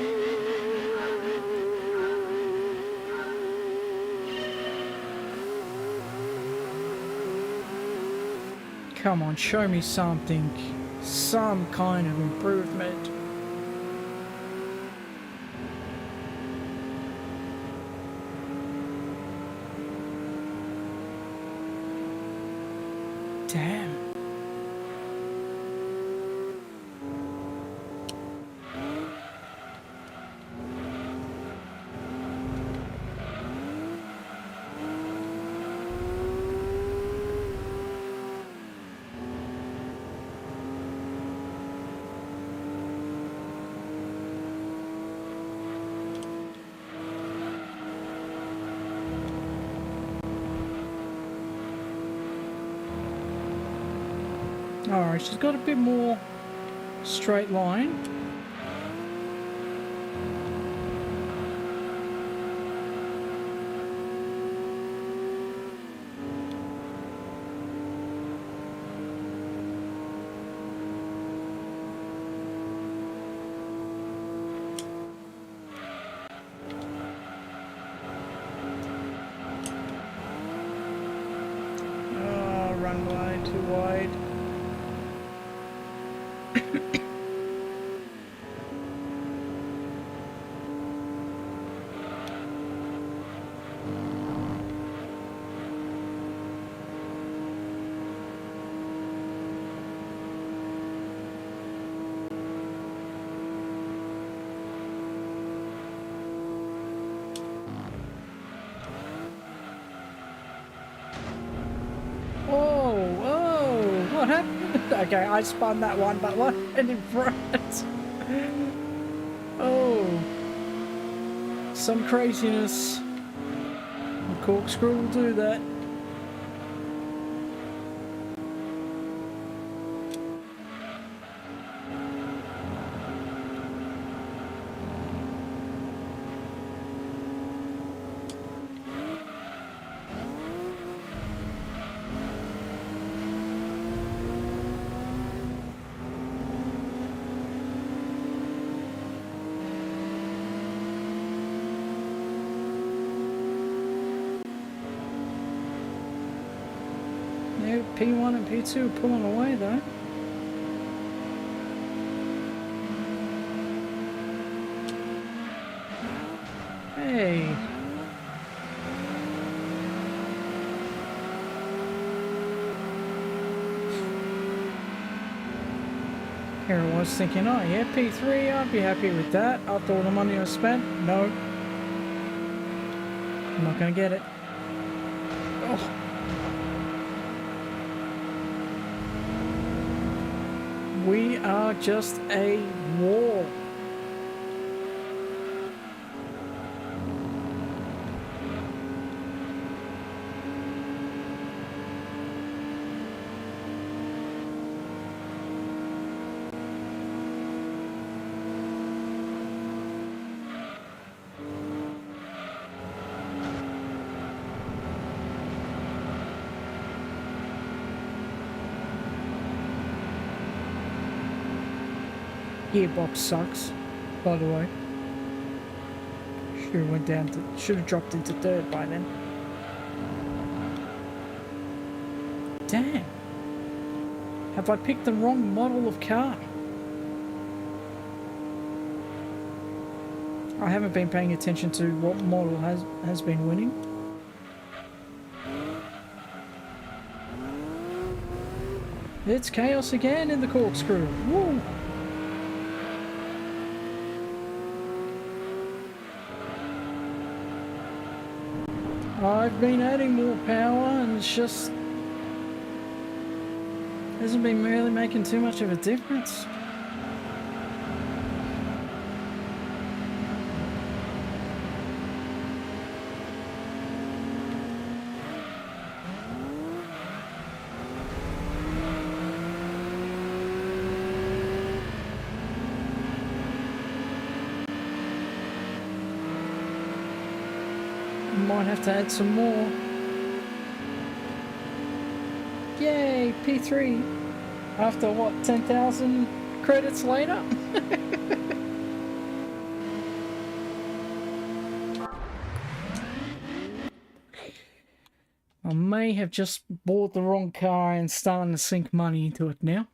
A: Come on, show me something. Some kind of improvement. Damn. Alright, she's got a bit more straight line. Oh, runway too wide. What happened? Okay, I spun that one, but what happened in front? Oh, some craziness. The corkscrew will do that. P1 and P2 are pulling away though. Hey. Here I was thinking, oh yeah, P3, I'd be happy with that. After all the money I spent, no. I'm not gonna get it. Oh. We are just a wall. Gearbox sucks, by the way. Should have dropped into third by then. Damn. Have I picked the wrong model of car? I haven't been paying attention to what model has been winning. It's chaos again in the corkscrew. Woo! I've been adding more power and it's just hasn't been really making too much of a difference. Might have to add some more. Yay, P3. After what, 10,000 credits later? I may have just bought the wrong car and starting to sink money into it now.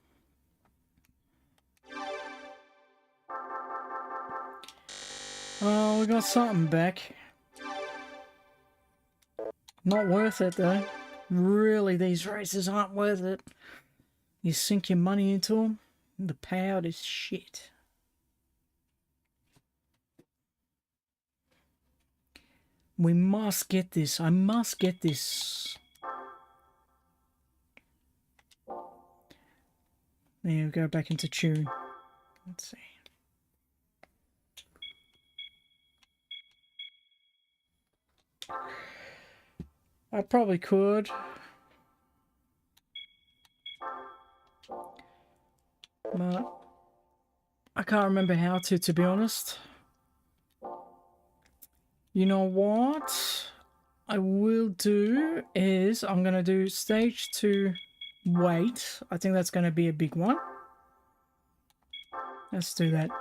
A: Oh, we got something back. Not worth it though. Really, these races aren't worth it. You sink your money into them, the payout is shit. We must get this. I must get this. There we go, back into tune. Let's see. I probably could. But I can't remember how to be honest. You know what I will do is I'm going to do stage 2 weight. I think that's going to be a big one. Let's do that.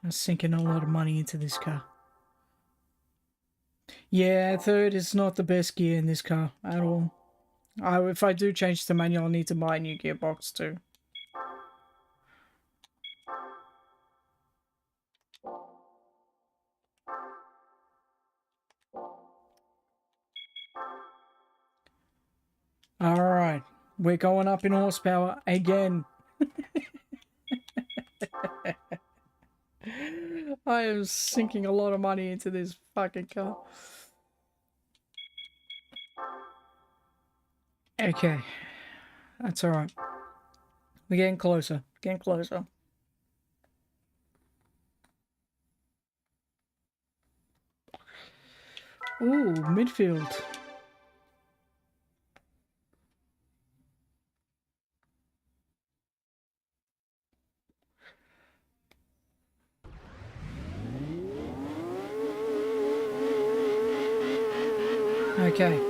A: I'm sinking a lot of money into this car. Yeah, third is not the best gear in this car at all. If I do change to manual, I'll need to buy a new gearbox too. Alright, we're going up in horsepower again. I am sinking a lot of money into this fucking car. Okay, that's alright. We're getting closer, getting closer. Ooh, midfield. Okay.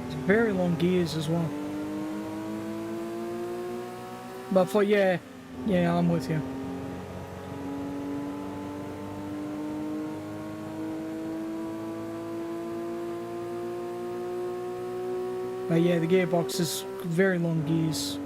A: It's very long gears as well. But for, yeah, I'm with you. But yeah, the gearbox is very long gears.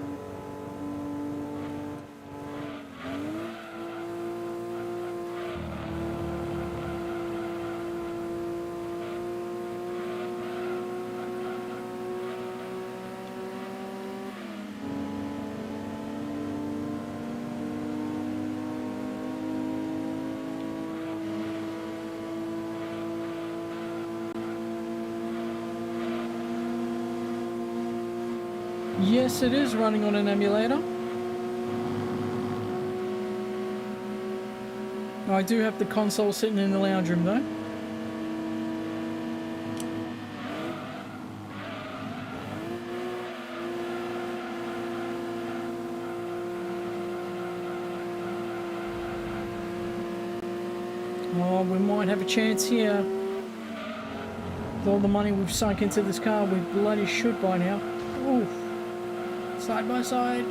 A: Yes, it is running on an emulator. I do have the console sitting in the lounge room though. Oh, we might have a chance here. With all the money we've sunk into this car, we bloody should by now. Oof. Side by side.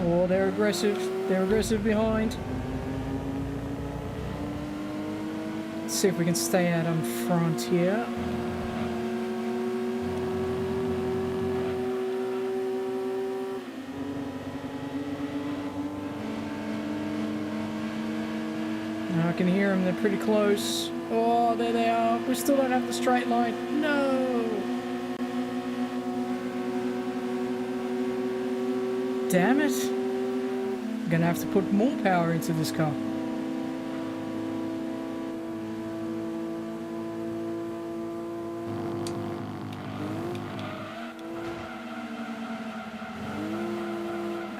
A: Oh, they're aggressive. They're aggressive behind. Let's see if we can stay out in front here. I can hear them, they're pretty close. Oh, there they are. We still don't have the straight line. No! Damn it. I'm gonna have to put more power into this car.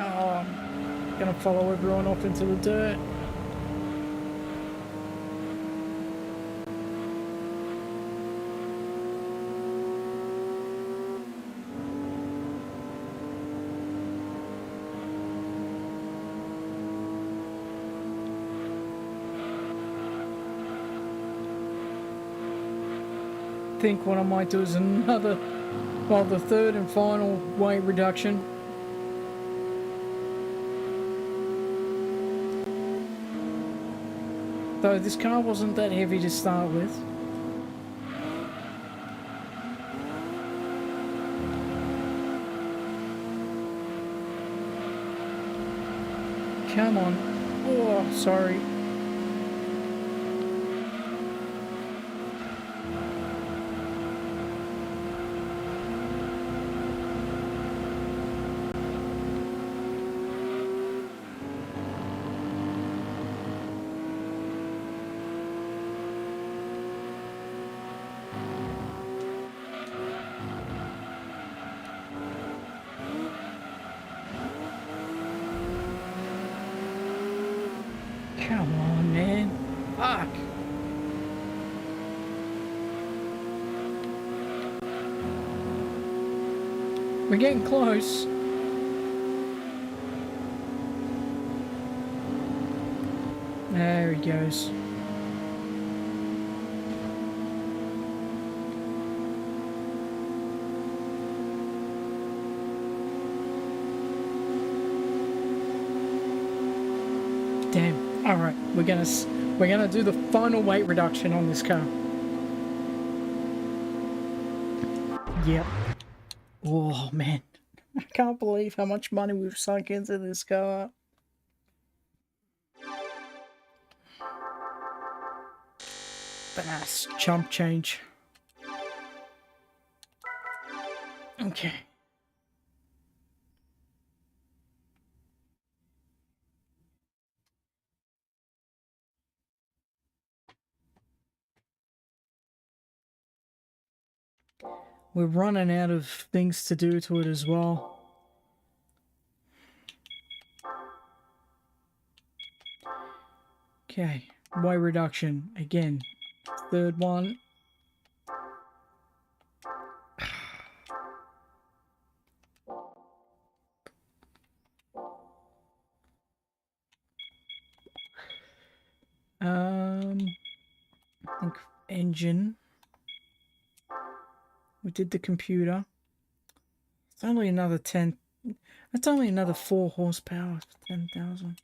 A: Oh, I'm gonna follow everyone off into the dirt. I think what I might do is another, well, the third and final weight reduction. Though this car wasn't that heavy to start with. Come on. Oh, sorry. Come on, man. Fuck. We're getting close. There he goes. Damn. All right, we're gonna do the final weight reduction on this car. Yep. Oh man, I can't believe how much money we've sunk into this car. But that's chump change. Okay. We're running out of things to do to it as well. Okay, weight reduction again. Third one. I think engine. We did the computer. It's only another 10. That's only another 4 horsepower. 10,000.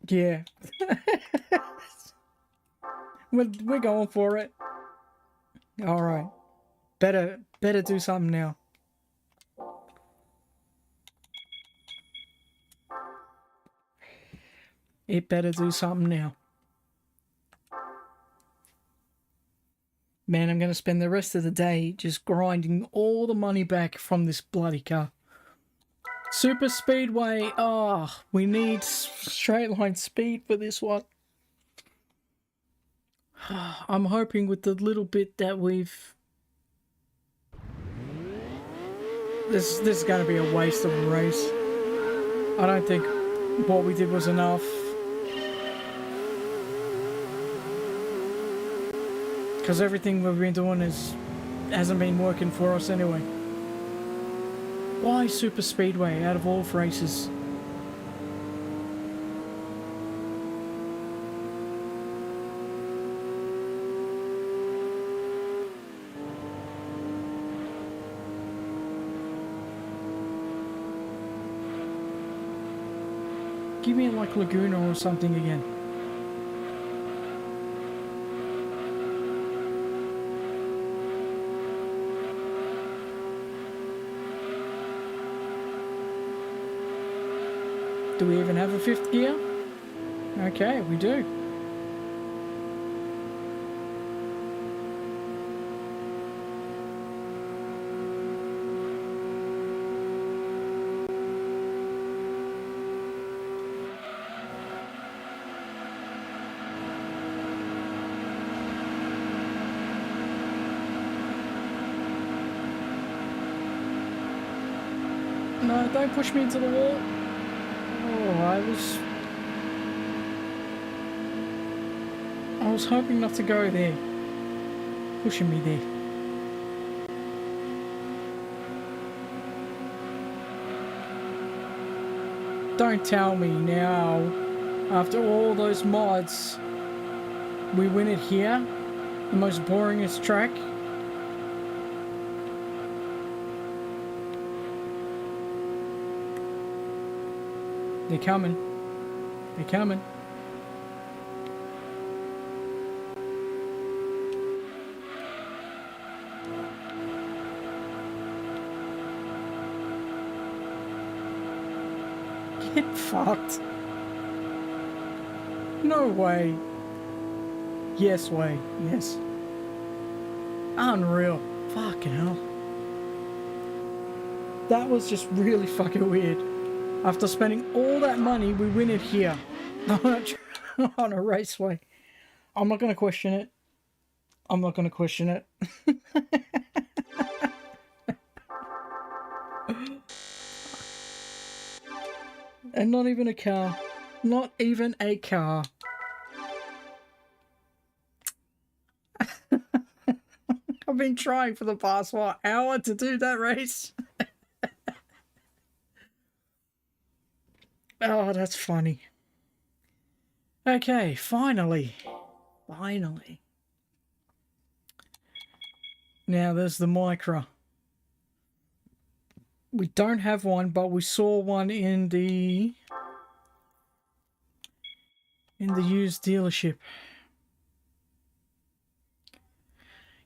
A: Yeah. we're going for it. All right. Better do something now. It better do something now. Man, I'm going to spend the rest of the day just grinding all the money back from this bloody car. Super Speedway. Oh, we need straight line speed for this one. I'm hoping with the little bit that we've... This is going to be a waste of a race. I don't think what we did was enough. Because everything we've been doing hasn't been working for us anyway. Why Super Speedway out of all races? Give me like Laguna or something again. Do we even have a 5th gear? Okay, we do. No, don't push me into the wall. Oh, I was hoping not to go there. Pushing me there. Don't tell me now, after all those mods, we win it here? The most boringest track? They're coming. They're coming. Get fucked. No way. Yes way. Yes. Unreal. Fucking hell. That was just really fucking weird. After spending all that money, we win it here. On a raceway. I'm not going to question it. I'm not going to question it. And not even a car. Not even a car. I've been trying for the past, what, hour to do that race? Oh, that's funny. Okay, finally. Finally. Now there's the Micra. We don't have one, but we saw one in the used dealership.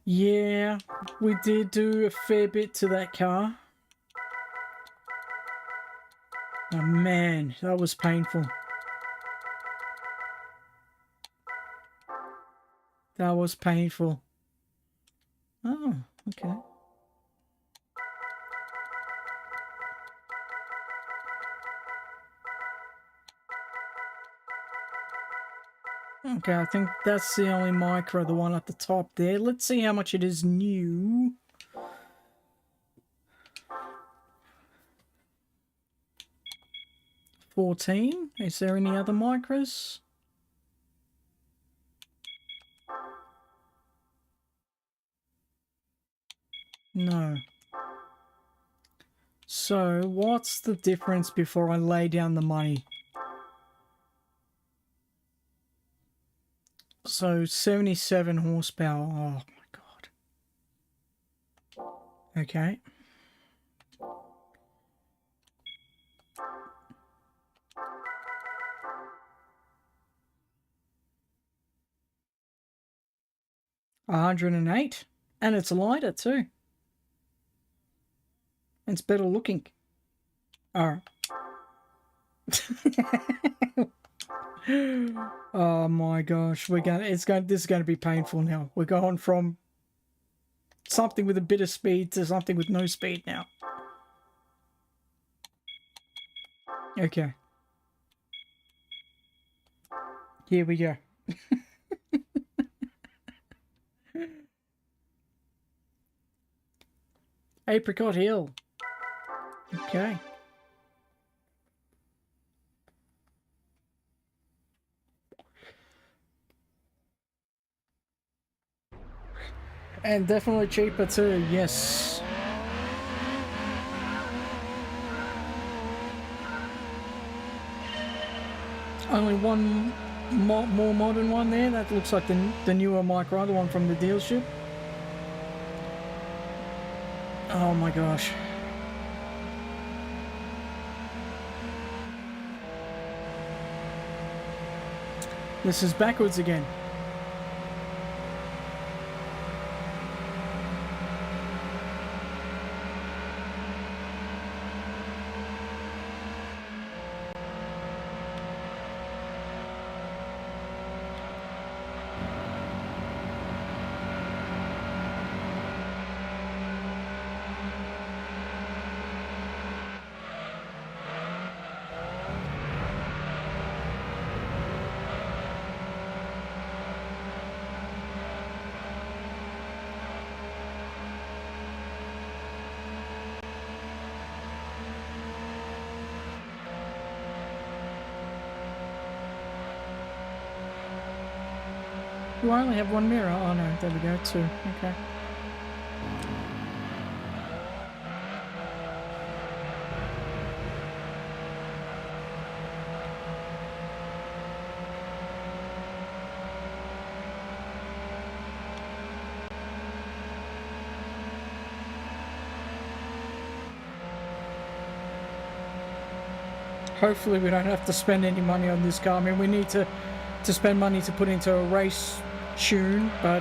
A: Yeah, we did do a fair bit to that car. Oh man, that was painful. That was painful. Oh, okay. Okay, I think that's the only Micro, the one at the top there. Let's see how much it is new. $14. Is there any other Micros? No. So, what's the difference before I lay down the money? So, 77 horsepower. Oh my god. Okay. $108. And it's lighter too. And it's better looking. Alright. Oh my gosh, this is gonna be painful now. We're going from something with a bit of speed to something with no speed now. Okay. Here we go. Apricot Hill. Okay. And definitely cheaper too, yes. Only one more modern one there. That looks like the newer Micro, the one from the dealership. Oh my gosh. This is backwards again. Do I only have one mirror? Oh no, there we go, two. Okay. Hopefully we don't have to spend any money on this car. I mean, we need to spend money to put into a race tune, or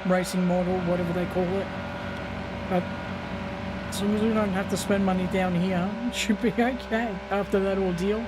A: racing model, whatever they call it. But as long as we don't have to spend money down here, it should be okay after that ordeal.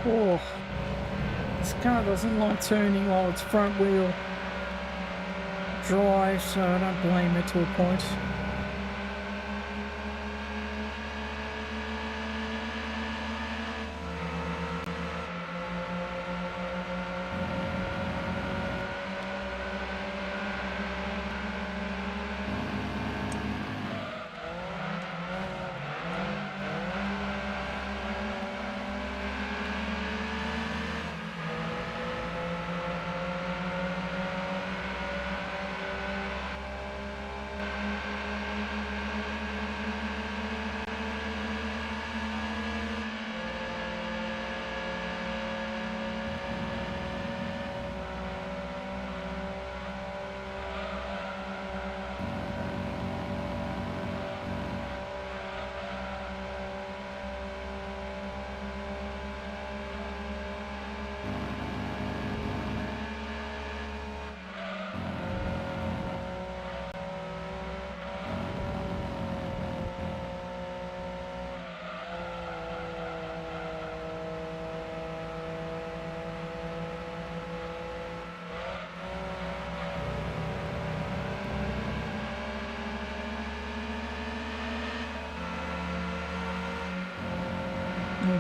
A: Oh, this car doesn't like turning while it's front wheel drive, so I don't blame it to a point.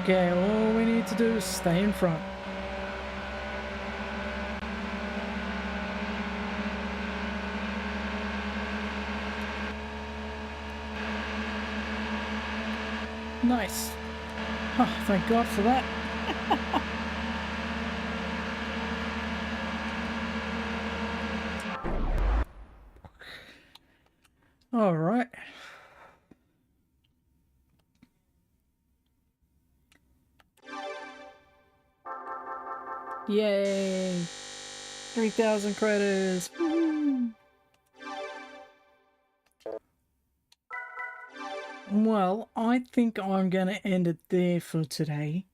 A: Okay, all we need to do is stay in front. Nice. Oh, thank God for that. All right. Yay! 3,000 credits. Woo. Well, I think I'm gonna end it there for today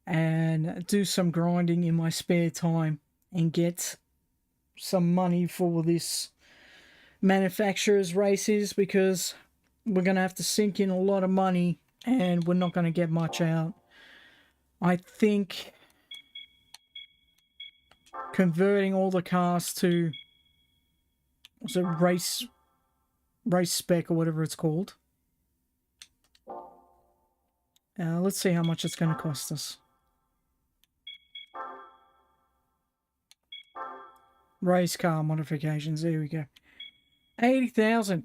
A: and do some grinding in my spare time and get some money for this manufacturer's races, because we're gonna have to sink in a lot of money and we're not gonna get much out. I think converting all the cars to race spec or whatever it's called. Let's see how much it's going to cost us. Race car modifications. There we go. 80,000.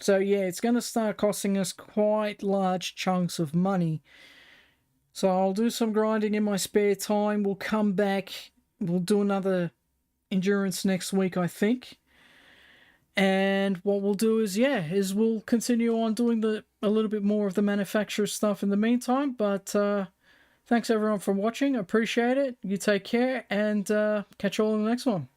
A: So yeah, it's going to start costing us quite large chunks of money. So I'll do some grinding in my spare time. We'll come back. We'll do another endurance next week, I think. And what we'll do is, we'll continue on doing a little bit more of the manufacturer stuff in the meantime. But thanks everyone for watching. I appreciate it. You take care, and catch you all in the next one.